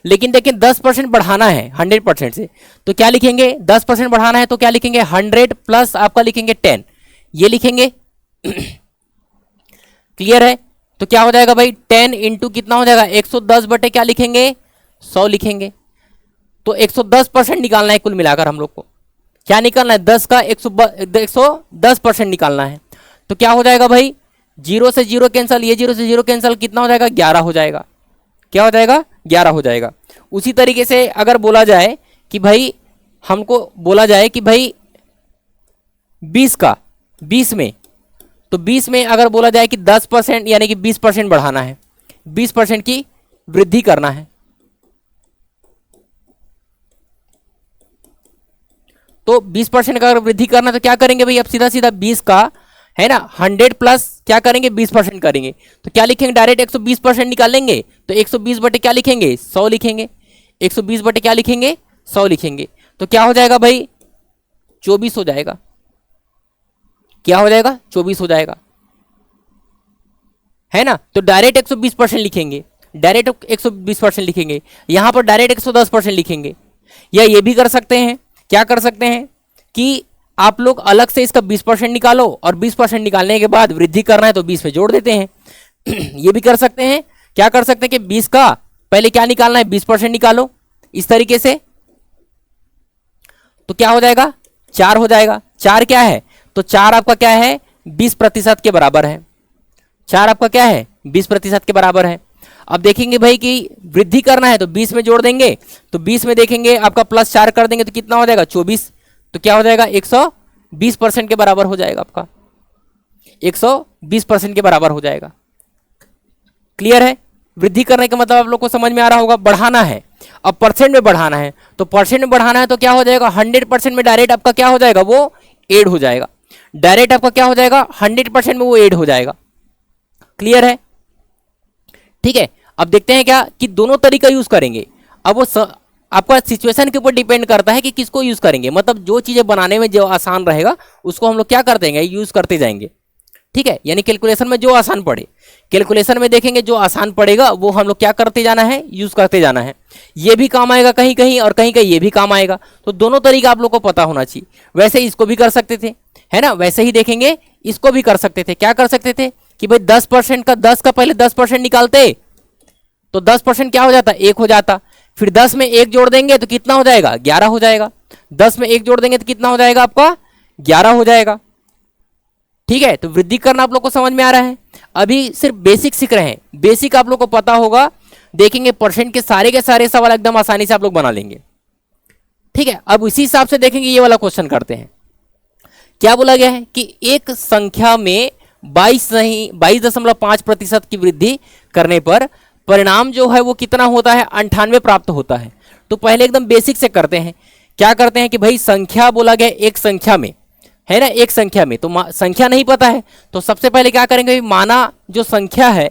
लेकिन देखें 10% बढ़ाना है 100% से, तो क्या लिखेंगे, 10% बढ़ाना है तो क्या लिखेंगे 100 प्लस आपका लिखेंगे 10, ये लिखेंगे। क्लियर है। तो क्या हो जाएगा भाई 10 इंटू कितना हो जाएगा 110 बटे क्या लिखेंगे 100 लिखेंगे। तो 110% निकालना है कुल मिलाकर हम लोग को। क्या निकालना है 10 का 110% निकालना है। तो क्या हो जाएगा भाई, 0 से 0 कैंसल, ये 0 से 0 कैंसल, कितना हो जाएगा 11 हो जाएगा। क्या हो जाएगा 11 हो जाएगा। उसी तरीके से अगर बोला जाए कि भाई हमको बोला जाए कि भाई 20 का 20 में, तो 20 में अगर बोला जाए कि 10% यानी कि 20% बढ़ाना है, 20% की वृद्धि करना है। तो 20% का अगर वृद्धि करना तो क्या करेंगे भाई, अब सीधा सीधा 20 का है ना 100 प्लस क्या करेंगे 20% करेंगे। तो क्या लिखेंगे, डायरेक्ट 120% निकाल लेंगे। तो 120 बटे क्या लिखेंगे 100 लिखेंगे। 120 बटे क्या लिखेंगे 100 लिखेंगे। तो क्या हो जाएगा भाई 24 हो जाएगा। क्या हो जाएगा 24 हो जाएगा, है ना। तो डायरेक्ट 120% लिखेंगे, डायरेक्ट 120% लिखेंगे। यहां पर डायरेक्ट 110% लिखेंगे। या ये भी कर सकते हैं, क्या कर सकते हैं कि आप लोग अलग से इसका 20% निकालो और 20% निकालने के बाद वृद्धि करना है तो 20 में जोड़ देते हैं। ये भी कर सकते हैं। क्या कर सकते हैं कि 20 का पहले क्या निकालना है 20% निकालो इस तरीके से। तो क्या हो जाएगा 4 हो जाएगा। 4 क्या है, तो 4 आपका क्या है 20% के बराबर है। 4 आपका क्या है 20% के बराबर है। अब देखेंगे भाई कि वृद्धि करना है तो 20 में जोड़ देंगे। तो 20 में देखेंगे आपका +4 कर देंगे तो कितना हो जाएगा 24। तो क्या हो जाएगा 120% के बराबर हो जाएगा आपका, 120% के बराबर हो जाएगा। क्लियर है। वृद्धि करने का मतलब आप लोग को समझ में आ रहा होगा। बढ़ाना है, अब परसेंट में बढ़ाना है। तो परसेंट में बढ़ाना है तो क्या हो जाएगा 100% में डायरेक्ट आपका क्या हो जाएगा वो ऐड हो जाएगा। डायरेक्ट आपका क्या हो जाएगा 100% में वो ऐड हो जाएगा। क्लियर है। ठीक है। अब देखते हैं क्या कि दोनों तरीका यूज करेंगे। अब वो आपका सिचुएशन के ऊपर डिपेंड करता है कि किसको यूज करेंगे। मतलब जो चीजें बनाने में जो आसान रहेगा उसको हम लोग क्या करते हैं यूज करते जाएंगे। ठीक है, यानी कैलकुलेशन में जो आसान पड़े, कैलकुलेशन में देखेंगे जो आसान पड़ेगा वो हम लोग क्या करते जाना है यूज करते जाना है। ये भी काम आएगा कहीं कहीं और कहीं कहीं ये भी काम आएगा। तो दोनों तरीका आप लोग को पता होना चाहिए। वैसे इसको भी कर सकते थे, है ना। वैसे ही देखेंगे इसको भी कर सकते थे। क्या कर सकते थे कि भाई 10% का 10 का पहले 10% निकालते तो 10% क्या हो जाता 1 हो जाता। फिर 10 में 1 जोड़ देंगे तो कितना हो जाएगा 11 हो जाएगा। 10 में 1 जोड़ देंगे तो कितना हो जाएगा आपका 11 हो जाएगा। ठीक है। तो वृद्धि करना आप लोग को समझ में आ रहा है। अभी सिर्फ बेसिक सीख रहे हैं, बेसिक आप लोग को पता होगा। देखेंगे परसेंट के सारे सवाल एकदम आसानी से आप लोग बना लेंगे। ठीक है। अब इसी हिसाब से देखेंगे ये वाला क्वेश्चन करते हैं। क्या बोला गया है कि एक संख्या में 22.5% की वृद्धि करने पर परिणाम जो है वो कितना होता है 98 प्राप्त होता है। तो पहले एकदम बेसिक से करते हैं। क्या करते हैं कि भाई संख्या बोला गया एक संख्या में, है ना, एक संख्या में। तो संख्या नहीं पता है तो सबसे पहले क्या करेंगे, माना जो संख्या है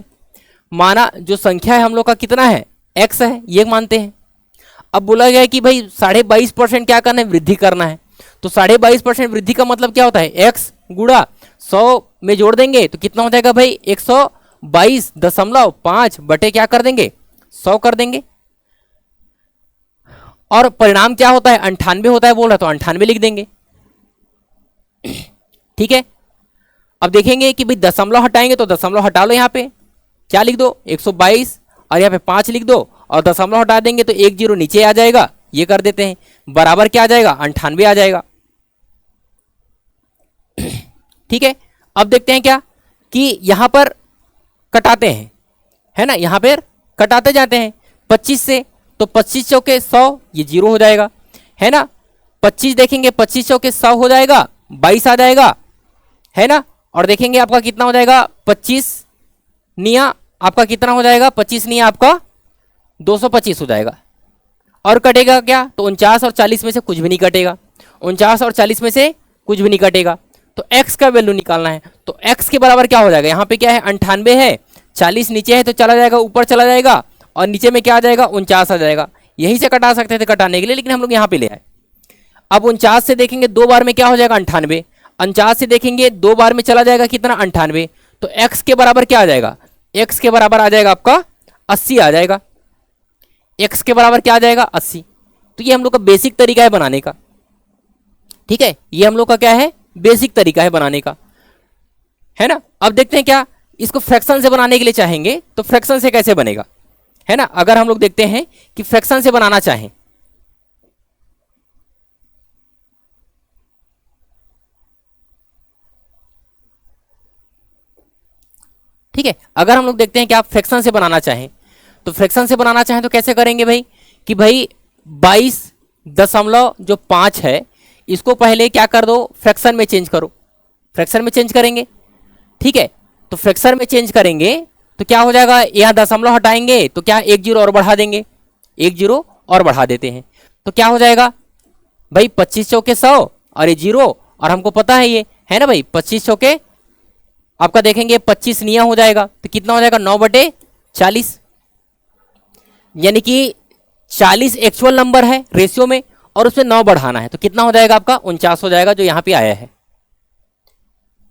हम लोग का कितना है x है, ये मानते हैं। अब बोला गया है कि भाई 22.5% क्या करना है वृद्धि करना है। तो 22.5% वृद्धि का मतलब क्या होता है x गुणा 100 में जोड़ देंगे तो कितना हो जाएगा भाई 122.5 बटे क्या कर देंगे 100 कर देंगे। और परिणाम क्या होता है 98 होता है बोल रहा तो 98 लिख देंगे। ठीक है। अब देखेंगे कि भाई दशमलव हटाएंगे तो दशमलव हटा लो, यहां पे क्या लिख दो 122 और यहाँ पे 5 लिख दो और दशमलव हटा देंगे तो 1 0 नीचे आ जाएगा, ये कर देते हैं। बराबर क्या आ जाएगा 98 आ जाएगा। ठीक है, अब देखते हैं क्या कि यहां पर कटाते हैं, है ना, यहां पर कटाते जाते हैं 25 से, तो 25 चौके 100, ये 0 हो जाएगा, है ना। 25 देखेंगे, 25 चौके 100 हो जाएगा, 22 आ जाएगा, है ना। और देखेंगे आपका कितना हो जाएगा, 25 निया आपका कितना हो जाएगा, 25 निया आपका 225 हो जाएगा। और कटेगा क्या, तो 49 और 40 में से कुछ भी नहीं कटेगा, 49 और 40 में से कुछ भी नहीं कटेगा। तो x का वैल्यू निकालना है, तो x के बराबर क्या हो जाएगा, यहाँ पे क्या है 98 है, 40 नीचे है तो चला जाएगा, ऊपर चला जाएगा, और नीचे में क्या आ जाएगा 49 आ जाएगा। यहीं से कटा सकते थे कटाने के लिए, लेकिन हम लोग यहाँ पे ले आए। अब 49 से देखेंगे 2 बार में क्या हो जाएगा 98, 49 से देखेंगे 2 बार में चला जाएगा कितना 98, तो x के बराबर क्या आ जाएगा, x के बराबर आ जाएगा आपका 80 आ जाएगा, x के बराबर क्या आ जाएगा 80। तो ये हम लोग का बेसिक तरीका है बनाने का, ठीक है, ये हम लोग का क्या है बेसिक तरीका है बनाने का, है ना। अब देखते हैं क्या इसको फ्रैक्शन से बनाने के लिए चाहेंगे तो फ्रैक्शन से कैसे बनेगा, है ना। अगर हम लोग देखते हैं कि फ्रैक्शन से बनाना चाहें, ठीक है, अगर हम लोग देखते हैं कि आप फ्रैक्शन से बनाना चाहें, तो फ्रैक्शन से बनाना चाहें तो कैसे करेंगे भाई, कि भाई 22.5 है, इसको पहले क्या कर दो फ्रैक्शन में चेंज करो, फ्रैक्शन में चेंज करेंगे, ठीक है। तो फ्रैक्शन में चेंज करेंगे तो क्या हो जाएगा, यहाँ दशमलव हटाएंगे तो क्या 1 0 और बढ़ा देंगे, 1 0 और बढ़ा देते हैं, तो क्या हो जाएगा भाई 25 चौके 100 और ये 0, और हमको पता है ये, है ना भाई 25 चौके आपका देखेंगे 25 निया हो जाएगा, तो कितना हो जाएगा 9/40, यानी कि 40 एक्चुअल नंबर है रेशियो में, और उसमें 9 बढ़ाना है, तो कितना हो जाएगा आपका 49 हो जाएगा, जो यहाँ पे आया है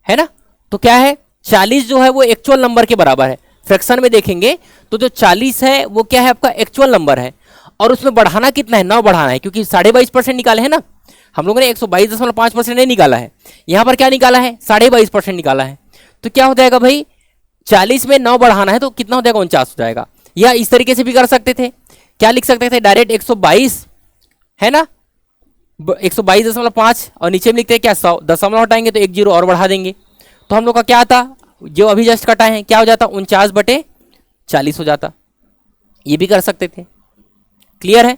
ना। तो क्या है 40 जो है वो एक्चुअल नंबर के बराबर है। फ्रैक्शन में देखेंगे तो जो 40 है वो क्या है आपका एक्चुअल नंबर है, और उसमें बढ़ाना कितना है 9 बढ़ाना है, क्योंकि 22.5% निकाले हैं ना हम लोगों ने, 122.5% नहीं निकाला है, यहाँ पर क्या निकाला है 22.5% निकाला है। तो क्या हो जाएगा भाई 40 में 9 बढ़ाना है तो कितना हो जाएगा 49 हो जाएगा। या इस तरीके से भी कर सकते थे, क्या लिख सकते थे डायरेक्ट 122, है ना 122.5, और नीचे में लिखते हैं क्या 100, दशमलव हटाएंगे तो 1 0 और बढ़ा देंगे, तो हम लोग का क्या आता जो अभी जस्ट कटा है क्या हो जाता 49/40 हो जाता। ये भी कर सकते थे, क्लियर है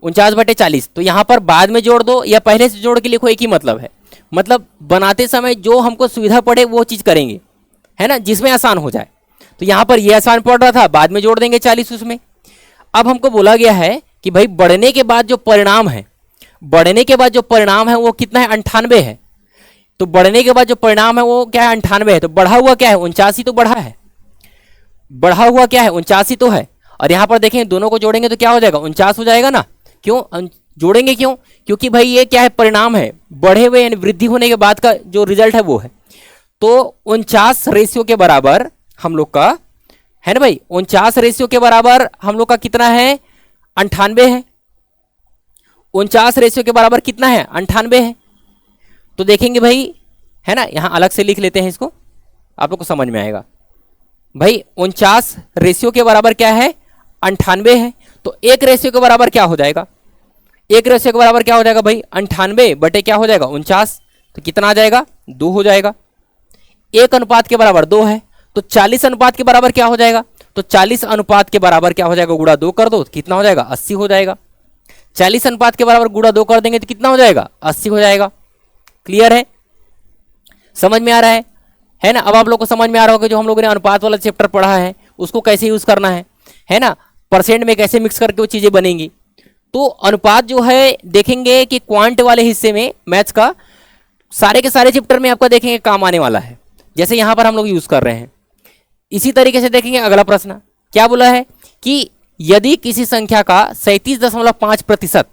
49/40। तो यहाँ पर बाद में जोड़ दो या पहले से जोड़ के लिखो, एक ही मतलब है, मतलब बनाते समय जो हमको सुविधा पड़े वो चीज़ करेंगे, है ना, जिसमें आसान हो जाए। तो यहाँ पर ये आसान पड़ रहा था, बाद में जोड़ देंगे 40 उसमें। अब हमको बोला गया है कि भाई बढ़ने के बाद जो परिणाम है, बढ़ने के बाद जो परिणाम है वो कितना है 98 है, तो बढ़ने के बाद जो परिणाम है वो क्या है 98 है, तो बढ़ा हुआ क्या है 79 तो बढ़ा है, बढ़ा हुआ क्या है 79 तो है। और यहाँ पर देखें दोनों को जोड़ेंगे तो क्या हो जाएगा 49 हो जाएगा ना। क्यों जोड़ेंगे, क्यों, क्योंकि भाई ये क्या है परिणाम है, बढ़े हुए यानी वृद्धि होने के बाद का जो रिजल्ट है वो है। तो 49 रेशियो के बराबर हम लोग का है ना भाई, 49 रेशियो के बराबर हम लोग का कितना है 98 है, 49 रेशियो के बराबर कितना है 98 है। तो देखेंगे भाई, है ना, यहाँ अलग से लिख लेते हैं इसको, आप लोग को समझ में आएगा। भाई 49 रेशियो के बराबर क्या है 98 है, तो 1 रेशियो के बराबर क्या हो जाएगा, 1 रेशियो के बराबर क्या हो जाएगा भाई 98 बटे क्या हो जाएगा 49, तो कितना आ जाएगा 2 हो जाएगा। 1 अनुपात के बराबर 2 है, तो 40 अनुपात के बराबर क्या हो जाएगा, तो 40 अनुपात के बराबर क्या हो जाएगा गुणा 2 कर दो तो कितना हो जाएगा 80 हो जाएगा। 40 अनुपात के बराबर गुणा 2 कर देंगे तो कितना हो जाएगा 80 हो जाएगा। क्लियर है, समझ में आ रहा है ना। अब आप लोग को समझ में आ रहा होगा जो हम लोगों ने अनुपात वाला चैप्टर पढ़ा है उसको कैसे यूज करना है ना, परसेंट में कैसे मिक्स करके वो चीजें बनेंगी। तो अनुपात जो है देखेंगे कि क्वांट वाले हिस्से में मैथ्स का सारे के सारे चैप्टर में आपका देखेंगे काम आने वाला है, जैसे यहां पर हम लोग यूज कर रहे हैं। इसी तरीके से देखेंगे अगला प्रश्न क्या बोला है कि यदि किसी संख्या का 37.5%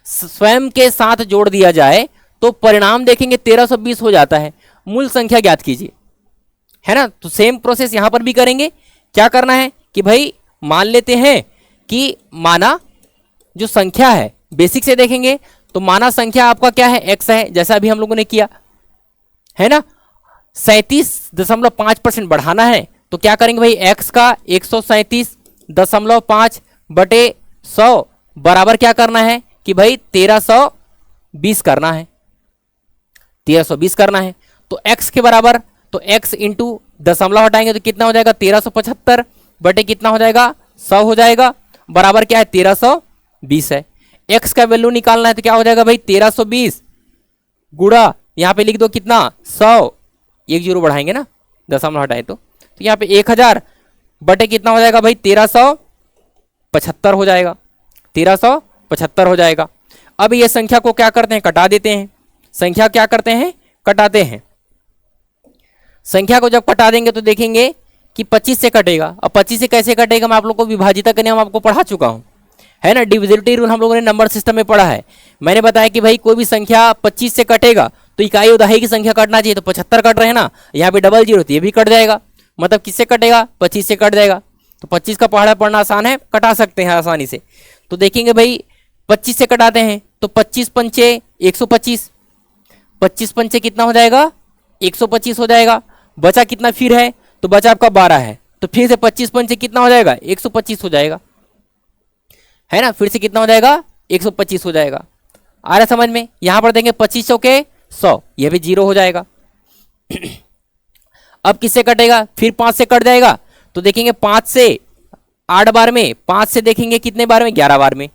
स्वयं के साथ जोड़ दिया जाए तो परिणाम देखेंगे 1320 हो जाता है, मूल संख्या ज्ञात कीजिए, है ना। तो सेम प्रोसेस यहां पर भी करेंगे। क्या करना है कि भाई मान लेते हैं कि माना जो संख्या है बेसिक से देखेंगे तो माना संख्या आपका क्या है x है, जैसा अभी हम लोगों ने किया है ना। 37.5% बढ़ाना है तो क्या करेंगे भाई x का 137.5 बटे 100 बराबर क्या करना है कि भाई 1320 करना है, 1320 करना है। तो x के बराबर, तो x इंटू दशमलव हटाएंगे तो कितना हो जाएगा 1375 बटे कितना हो जाएगा 100 हो जाएगा, बराबर क्या है 1320 है। x का वैल्यू निकालना है तो क्या हो जाएगा भाई 1320 गुणा यहाँ पे लिख दो कितना 100, एक जीरो बढ़ाएंगे ना दशमलव हटाए तो यहाँ पे 1000 बटे कितना हो जाएगा भाई 1375 हो जाएगा, 1375 हो जाएगा। अब ये संख्या को क्या करते हैं कटा देते हैं, संख्या क्या करते हैं कटाते हैं। संख्या को जब कटा देंगे तो देखेंगे कि 25 से कटेगा। अब 25 से कैसे कटेगा, मैं आप लोग को विभाजित का नियम आपको पढ़ा चुका हूं, है ना, डिविजिबिलिटी रूल हम लोगों ने नंबर सिस्टम में पढ़ा है। मैंने बताया कि भाई कोई भी संख्या 25 से कटेगा तो इकाई और दहाई की संख्या कटना चाहिए, तो 75 कट रहे हैं ना, यहाँ पे डबल जीरो तो ये भी कट जाएगा, मतलब किससे कटेगा 25 से कट जाएगा। तो 25 का पहाड़ा पढ़ना आसान है, कटा सकते हैं आसानी से। तो देखेंगे भाई 25 से कटाते हैं तो 25 पंचे 125, 25 पंचे कितना हो जाएगा 125 हो जाएगा। बचा कितना फिर है, तो बचा आपका 12 है, तो फिर से 25 पंचे कितना हो जाएगा 125 हो जाएगा, है ना, फिर से कितना हो जाएगा 125 हो जाएगा। आ रहा समझ में। यहां पर देंगे 25 के 100, यह भी जीरो हो जाएगा। अब किससे कटेगा, फिर 5 से कट जाएगा तो देखेंगे 5 से 8 बार में, 5 से देखेंगे कितने बार में 11 बार में।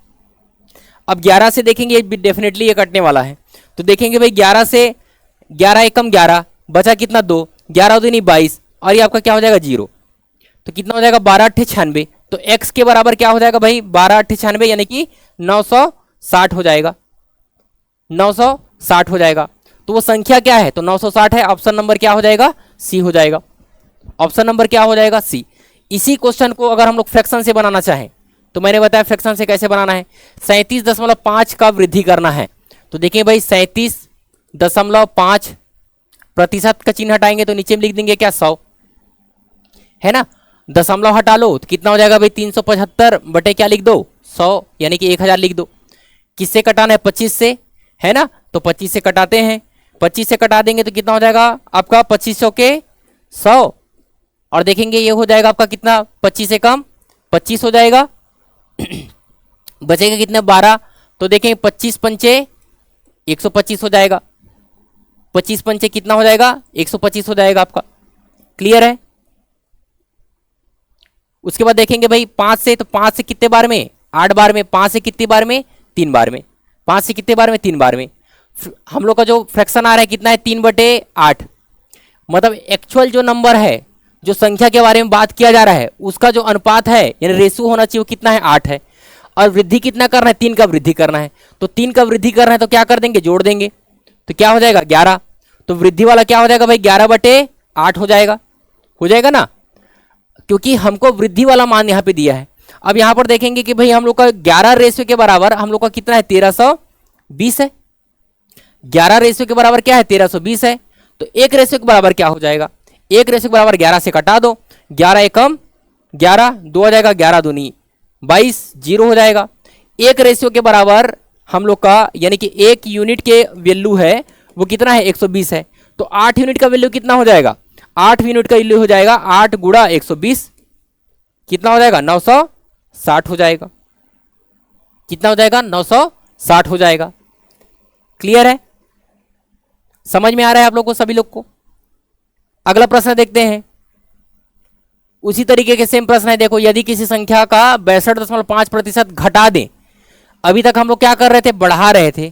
अब 11 से देखेंगे डेफिनेटली ये कटने वाला है, तो देखेंगे भाई 11 से 11 एकम 11 बचा कितना 2, 11 दूनी 22 और ये आपका क्या हो जाएगा 0, तो कितना हो जाएगा 12 अट्ठे 96। तो x के बराबर क्या हो जाएगा भाई 12 अट्ठे 96 यानी कि 960 हो जाएगा, 960 हो जाएगा। तो वो संख्या क्या है, तो 960 है। ऑप्शन नंबर क्या हो जाएगा सी हो जाएगा, ऑप्शन नंबर क्या हो जाएगा सी। इसी क्वेश्चन को अगर हम लोग फ्रैक्शन से बनाना चाहें तो मैंने बताया फ्रैक्शन से कैसे बनाना है, 37.5 का वृद्धि करना है। तो देखिए भाई 37.5 प्रतिशत का चिन्ह हटाएंगे तो नीचे में लिख देंगे क्या 100, है ना, दशमलव हटा लो तो कितना हो जाएगा भाई 375 बटे क्या लिख दो 100 यानी कि 1000 लिख दो। किससे कटाना है 25 से, है ना, तो 25 से कटाते हैं, 25 से कटा देंगे तो कितना हो जाएगा आपका 2500 के 100 और देखेंगे ये हो जाएगा आपका कितना 25 से कम 25 हो जाएगा। बचेगा कितने 12, तो देखेंगे 25 पंचे 125 हो जाएगा, 25 पंचे कितना हो जाएगा 125 हो जाएगा आपका। क्लियर है। उसके बाद देखेंगे भाई 5 से, तो 5 से कितने बार में 8 बार में, 5 से कितनी बार में 3 बार में, 5 से कितने बार में 3 बार में। हम लोग का जो फ्रैक्शन आ रहा है कितना है 3/8, मतलब एक्चुअल जो नंबर है जो संख्या के बारे में बात किया जा रहा है उसका जो अनुपात है यानी रेशियो होना चाहिए वो कितना है 8 है। और वृद्धि कितना करना है 3 का वृद्धि करना है, तो 3 का वृद्धि करना है तो क्या कर देंगे जोड़ देंगे तो क्या हो जाएगा 11। तो वृद्धि वाला क्या हो जाएगा भाई 11/8 हो जाएगा ना, क्योंकि हमको वृद्धि वाला मान यहाँ पे दिया है। अब यहाँ पर देखेंगे कि भाई हम लोग का 11 रेशियो के बराबर हम लोग का कितना है 1320 है, 11 रेशियो के बराबर क्या है 1320 है। तो 1 रेशियो के बराबर क्या हो जाएगा, 1 रेशियो के बराबर 11 से कटा दो, 11 एकम 11 2 हो जाएगा, 11 दूनी 22 0 हो जाएगा। 1 रेशियो के बराबर हम लोग का यानी कि 1 यूनिट के वैल्यू है वो कितना है 120 है, तो 8 यूनिट का वैल्यू कितना हो जाएगा 8 यूनिट का वैल्यू हो जाएगा 8 गुणा 120 कितना हो जाएगा 960 हो जाएगा, कितना हो जाएगा 960 हो जाएगा। क्लियर है, समझ में आ रहा है आप लोग को सभी लोग को। अगला प्रश्न देखते हैं, उसी तरीके के सेम प्रश्न है। देखो यदि किसी संख्या का 62.5% घटा दें, अभी तक हम लोग क्या कर रहे थे बढ़ा रहे थे,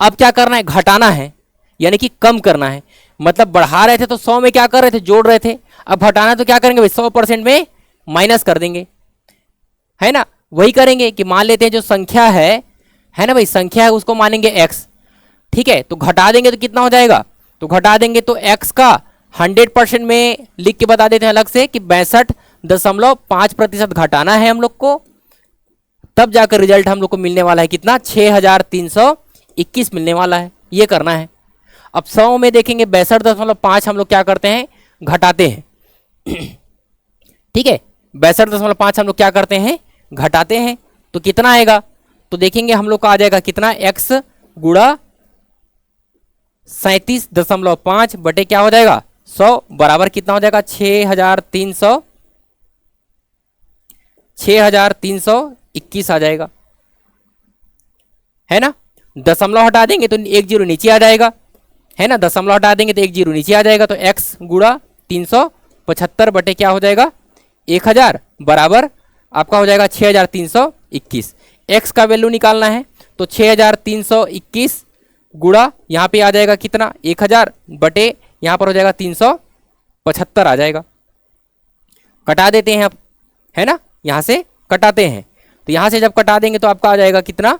अब क्या करना है घटाना है यानी कि कम करना है। मतलब बढ़ा रहे थे तो 100 में क्या कर रहे थे जोड़ रहे थे, अब घटाना तो क्या करेंगे भाई 100% में माइनस कर देंगे, है ना। वही करेंगे कि मान लेते हैं जो संख्या है ना भाई, संख्या है उसको मानेंगे x, ठीक है, तो घटा देंगे तो कितना हो जाएगा, तो घटा देंगे तो x का 100% में लिख के बता देते हैं अलग से कि 62.5% घटाना है हम लोग को, तब जाकर रिजल्ट हम लोग को मिलने वाला है कितना 6321 मिलने वाला है। ये करना है। अब 100 में देखेंगे 62.5 हम लोग क्या करते हैं घटाते हैं, ठीक है, 62.5 हम लोग क्या करते हैं घटाते हैं, तो कितना आएगा, तो देखेंगे हम लोग का आ जाएगा कितना x गुणा 37.5 बटे क्या हो जाएगा 100 बराबर कितना हो जाएगा 6321 आ जाएगा, है ना। दशमलव हटा देंगे तो 1 0 नीचे आ जाएगा, है ना, दशमलव हटा देंगे तो एक जीरो नीचे आ जाएगा, तो x गुणा 375 बटे क्या हो जाएगा 1000 बराबर आपका हो जाएगा 6321। x का वैल्यू निकालना है तो 6321 गुणा यहाँ पे आ जाएगा कितना 1000 बटे यहाँ पर हो जाएगा 375 आ जाएगा। कटा देते हैं अब, है ना, यहाँ से कटाते हैं, तो यहाँ से जब कटा देंगे तो आपका आ जाएगा कितना,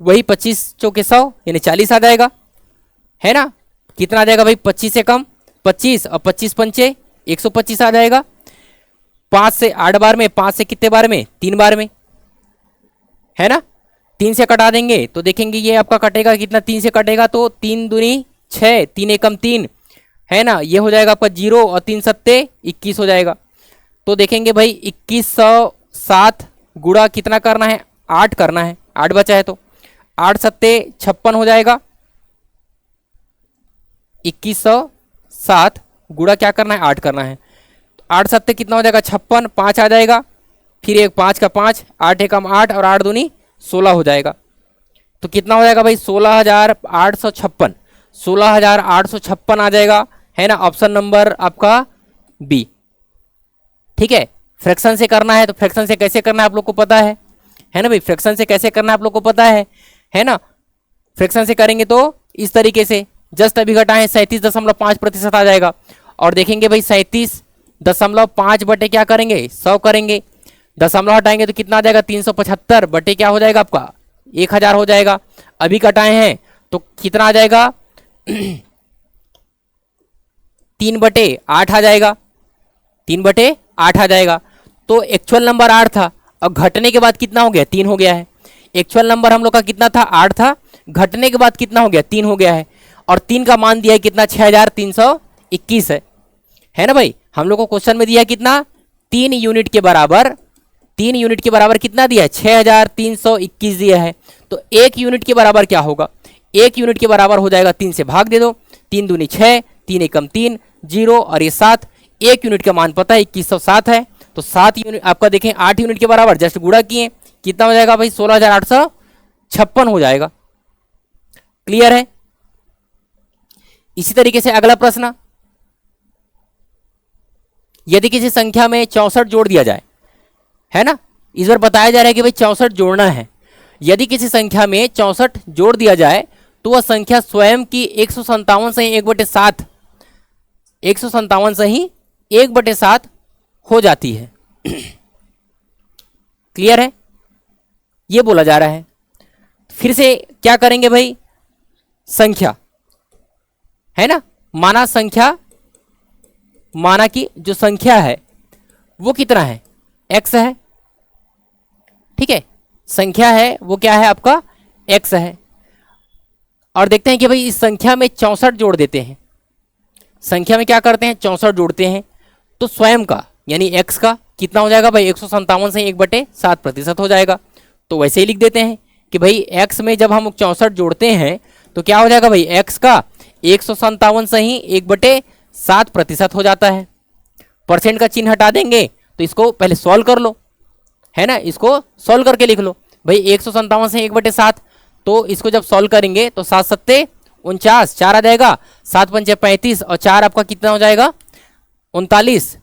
वही 25 चौके 100 यानी 40 आ जाएगा, है ना। कितना आ जाएगा भाई 25 से कम 25 और 25 पंचे 125 आ जाएगा। 5 से 8 बार में, 5 से कितने बार में 3 बार में, है ना। 3 से कटा देंगे तो देखेंगे ये आपका कटेगा कितना, 3 से कटेगा तो 3 दूनी 6, 3 एकम 3, है ना, ये हो जाएगा आपका 0 और 3 सत्ते 21 हो जाएगा। तो देखेंगे भाई 2107 गुणा कितना करना है 8 करना है, 8 बचा है तो 8 सत्ते 56 हो जाएगा। 2107 गुणा क्या करना है 8 करना है, तो 8 सत्ते कितना हो जाएगा 56, 5 आ जाएगा, फिर एक 5 का 5, 8 एकम 8 और 8 दूनी 16 हो जाएगा। तो कितना हो जाएगा भाई 16,856, 16,856 आ जाएगा, है ना। ऑप्शन नंबर आपका बी, ठीक है। फ्रैक्शन से करना है तो फ्रैक्शन से कैसे करना है आप लोग को पता है ना भाई, फ्रैक्शन से कैसे करना है आप लोग को पता है ना। फ्रैक्शन से करेंगे तो इस तरीके से जस्ट अभी घटाएं 37.5% आ जाएगा, और देखेंगे भाई 37.5 बटे क्या करेंगे 100 करेंगे, दशमलव हटाएंगे तो कितना आ जाएगा 375 बटे क्या हो जाएगा आपका 1000 हो जाएगा। अभी कटाए हैं तो कितना आ जाएगा 3/8 आ जाएगा, 3/8 आ जाएगा। तो एक्चुअल नंबर 8 था, और घटने के बाद कितना हो गया 3 हो गया है। एक्चुअल नंबर हम लोग का कितना था 8 था, घटने के बाद कितना हो गया 3 हो गया है, और 3 का मान दिया है कितना 6321 है ना भाई। हम लोग को क्वेश्चन में दिया है कितना 3 यूनिट के बराबर, 3 यूनिट के बराबर कितना दिया है 6321 दिया है। तो 1 यूनिट के बराबर क्या होगा, 1 यूनिट के बराबर हो जाएगा 3 से भाग दे दो, 3 दूनी 6, 3 एकम 3, 0 और ये 7। 1 यूनिट का मान पता है 2107 है, तो 7 यूनिट आपका देखें 8 यूनिट के बराबर जस्ट गुणा किए, कितना हो जाएगा भाई 16,856 हो जाएगा। क्लियर है। इसी तरीके से अगला प्रश्न, यदि किसी संख्या में 64 जोड़ दिया जाए, है ना, इस बार बताया जा रहा है कि भाई 64 जोड़ना है। यदि किसी संख्या में 64 जोड़ दिया जाए तो वह संख्या स्वयं की 157 से ही 1/7, 157 से ही 1/7 हो जाती है। क्लियर है, ये बोला जा रहा है। फिर से क्या करेंगे भाई, संख्या है ना, माना संख्या, माना कि जो संख्या है वो कितना है x है, ठीक है, संख्या है वो क्या है आपका x है। और देखते हैं कि भाई इस संख्या में 64 जोड़ देते हैं, संख्या में क्या करते हैं 64 जोड़ते हैं, तो स्वयं का यानी x का कितना हो जाएगा भाई 157 से 1/7% हो जाएगा। तो वैसे ही लिख देते हैं कि भाई x में जब हम 64 जोड़ते हैं तो क्या हो जाएगा भाई x का 157 से ही 1/7% हो जाता है। परसेंट का चिन्ह हटा देंगे तो इसको पहले सॉल्व कर लो, है ना, इसको सॉल्व करके लिख लो भाई 157 से 1/7, तो इसको जब सॉल्व करेंगे तो 7 सत्ते 49, 4 आ जाएगा, 7 पंचे 35 और 4 आपका कितना हो जाएगा 39,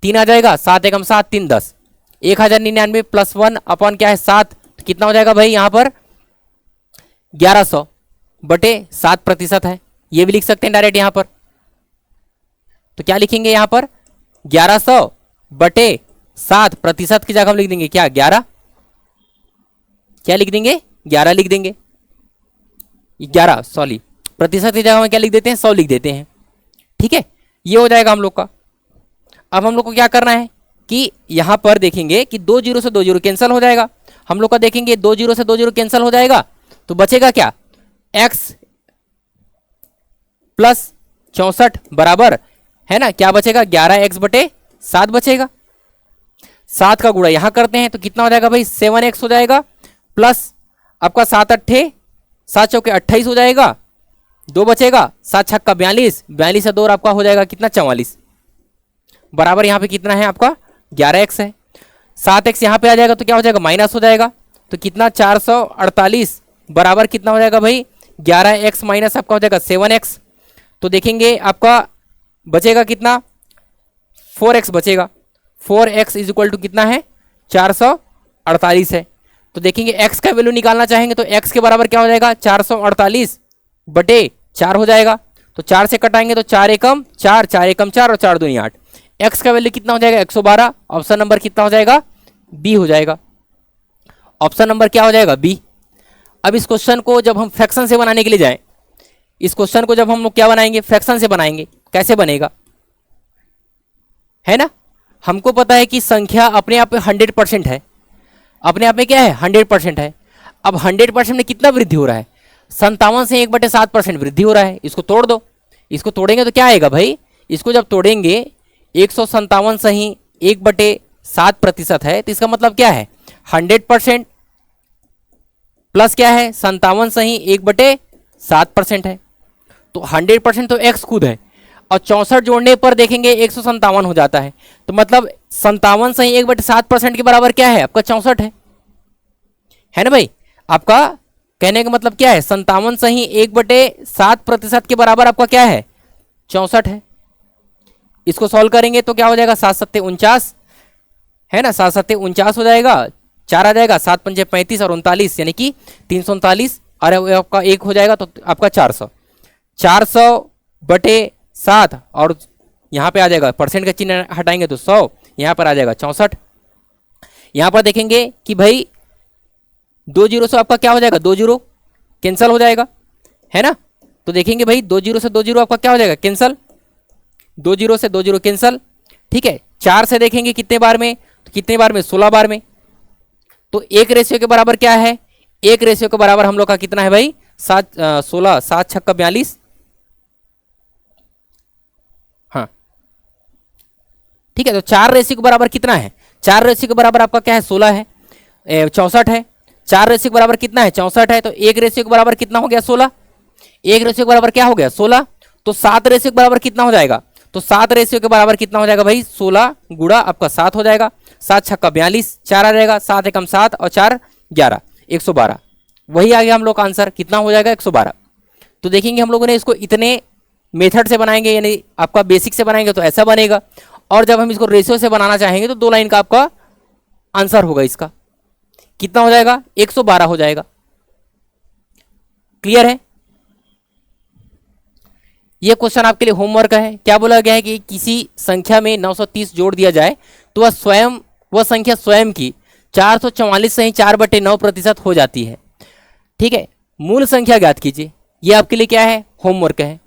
3 आ जाएगा, 7 एकम 7, 3 10, 1099 प्लस 1 अपॉन क्या है 7, तो कितना हो जाएगा भाई यहाँ पर 1100/7% है। ये भी लिख सकते हैं डायरेक्ट यहाँ पर, तो क्या लिखेंगे यहाँ पर 1100/7% की जगह हम लिख देंगे क्या 11, क्या लिख देंगे 11 लिख देंगे, 11 सॉरी प्रतिशत की जगह में क्या लिख देते हैं 100 लिख देते हैं, ठीक है। ये हो जाएगा हम लोग का। अब हम लोग को क्या करना है कि यहाँ पर देखेंगे कि 2 जीरो से 2 जीरो कैंसिल हो जाएगा, हम लोग का देखेंगे 2 जीरो से 2 जीरो कैंसिल हो जाएगा, तो बचेगा क्या x प्लस 64 बराबर, है ना, क्या बचेगा 11x/7 बचेगा। 7 का गुणा यहां करते हैं तो कितना हो जाएगा भाई 7x हो जाएगा, प्लस आपका 7 अट्ठे 7 चौके 28 हो जाएगा, 2 बचेगा, 7 छक्का 42, 42 से 2 आपका हो जाएगा कितना 44, बराबर यहाँ पे कितना है आपका 11x है। 7x यहाँ पे आ जाएगा तो क्या हो जाएगा माइनस हो जाएगा, तो कितना 448 बराबर कितना हो जाएगा भाई 11x माइनस आपका हो जाएगा 7x, तो देखेंगे आपका बचेगा कितना, 4x बचेगा। 4x इज इक्वल टू कितना है, 448 है। तो देखेंगे x का वैल्यू निकालना चाहेंगे तो x के बराबर क्या हो जाएगा, 448 बटे 4 हो जाएगा। तो 4 से कटाएंगे तो 4 एकम 4, 4 एकम 4 और 4 दूनी 8। x का वैल्यू कितना हो जाएगा, 112। ऑप्शन नंबर कितना हो जाएगा, बी हो जाएगा। ऑप्शन नंबर क्या हो जाएगा, बी। अब इस क्वेश्चन को जब हम फ्रैक्शन से बनाने के लिए जाएं, इस क्वेश्चन को जब हम लोग क्या बनाएंगे, फ्रैक्शन से बनाएंगे। कैसे बनेगा, है ना, हमको पता है कि संख्या अपने आप में 100% है, अपने आप में क्या है, 100% है। अब 100% में कितना वृद्धि हो रहा है, 57 से 1/7% वृद्धि हो रहा है। इसको तोड़ दो, इसको तोड़ेंगे तो क्या आएगा भाई, इसको जब तोड़ेंगे 157 से ही 1/7% है, तो इसका मतलब क्या है, 100% प्लस क्या है, 57 से ही 1/7% है। तो 100% तो x खुद है, और 64 जोड़ने पर देखेंगे 157 हो जाता है। तो मतलब 57 से ही 1/7% के बराबर क्या है, आपका 64 है ना भाई। आपका कहने का मतलब क्या है, 57 से ही 1/7% के बराबर आपका क्या है, 64 है। इसको सॉल्व करेंगे तो क्या हो जाएगा, 7 7 49 है ना, 7 7 49 हो जाएगा, 4 आ जाएगा, 7 5 35 और 39 यानी कि 339, और आपका 1 हो जाएगा तो आपका 400 बटे 7, और यहाँ पे आ जाएगा परसेंट का चिन्ह हटाएंगे तो 100, यहाँ पर आ जाएगा 64। यहाँ पर देखेंगे कि भाई 2 जीरो से आपका क्या हो जाएगा, 2 जीरो कैंसिल हो जाएगा, है ना। तो देखेंगे भाई 2 जीरो से 2 जीरो आपका क्या हो जाएगा, कैंसिल। 2 जीरो से 2 जीरो कैंसिल, ठीक है। 4 से देखेंगे कितने बार में, तो कितने बार में, 16 बार में। तो 1 रेशियो के बराबर क्या है, 1 रेशियो के बराबर हम लोग का कितना है भाई, 16, 7 छक्का 42, हाँ ठीक है। तो 4 रेशियो के बराबर कितना है, 4 रेशियो के बराबर आपका क्या है, 16 है, 64 है। 4 रेशियो के बराबर कितना है, 64 है। तो 1 रेशियो के बराबर कितना हो गया, 16। 1 रेशियो के बराबर क्या हो गया, 16। तो 7 रेशियो के बराबर कितना हो जाएगा, तो 7 रेशियो के बराबर कितना हो जाएगा भाई, 16 गुड़ा आपका 7 हो जाएगा, 7 छक्का 42, 4 आ जाएगा, 7 एकम 7 और 4 11, 112। वही आ गया हम लोग का आंसर, कितना हो जाएगा, 112। तो देखेंगे हम लोगों ने इसको इतने मेथड से बनाएंगे, यानी आपका बेसिक से बनाएंगे तो ऐसा बनेगा, और जब हम इसको रेशियो से बनाना चाहेंगे तो 2 लाइन का आपका आंसर होगा। इसका कितना हो जाएगा, 112 हो जाएगा। क्लियर है। यह क्वेश्चन आपके लिए होमवर्क है। क्या बोला गया है कि किसी संख्या में 930 जोड़ दिया जाए तो वह संख्या स्वयं की 444 से ही 4/9% हो जाती है। ठीक है, मूल संख्या ज्ञात कीजिए। यह आपके लिए क्या है, होमवर्क है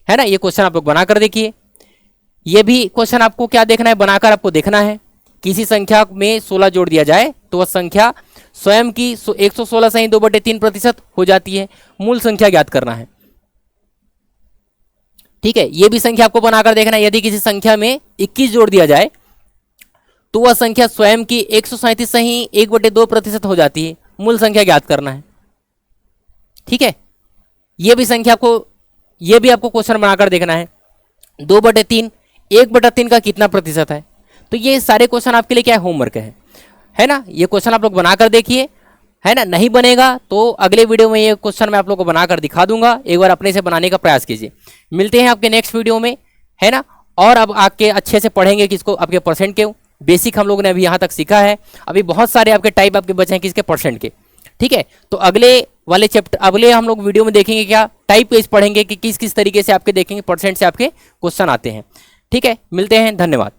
ना। ये क्वेश्चन आप लोग बनाकर देखिए। ये भी क्वेश्चन आपको क्या देखना है, बनाकर आपको देखना है। किसी संख्या में 16 जोड़ दिया जाए तो वह संख्या स्वयं की 116 से ही 2/3% हो जाती है। मूल संख्या ज्ञात करना है। ठीक है, यह भी संख्या आपको बनाकर देखना है। यदि किसी संख्या में 21 जोड़ दिया जाए तो वह संख्या स्वयं की 137 से ही 1/2% हो जाती है। मूल संख्या ज्ञात करना है। ठीक है, यह भी संख्या आपको, यह भी आपको क्वेश्चन बनाकर देखना है। 2/3, 1/3 का कितना प्रतिशत है। तो ये सारे क्वेश्चन आपके लिए क्या है, होमवर्क है ना। ये क्वेश्चन आप लोग बनाकर देखिए, है ना। नहीं बनेगा तो अगले वीडियो में ये क्वेश्चन मैं आप लोग को बनाकर दिखा दूंगा। एक बार अपने से बनाने का प्रयास कीजिए। मिलते हैं आपके नेक्स्ट वीडियो में, है ना। और अब आके अच्छे से पढ़ेंगे किसको, आपके परसेंट के बेसिक हम लोगों ने अभी यहाँ तक सीखा है। अभी बहुत सारे आपके टाइप आपके बचे हैं किसके, परसेंट के। ठीक है, तो अगले वाले चैप्टर, अगले हम लोग वीडियो में देखेंगे क्या टाइप पेज पढ़ेंगे कि किस किस तरीके से आपके देखेंगे परसेंट से आपके क्वेश्चन आते हैं। ठीक है, मिलते हैं, धन्यवाद।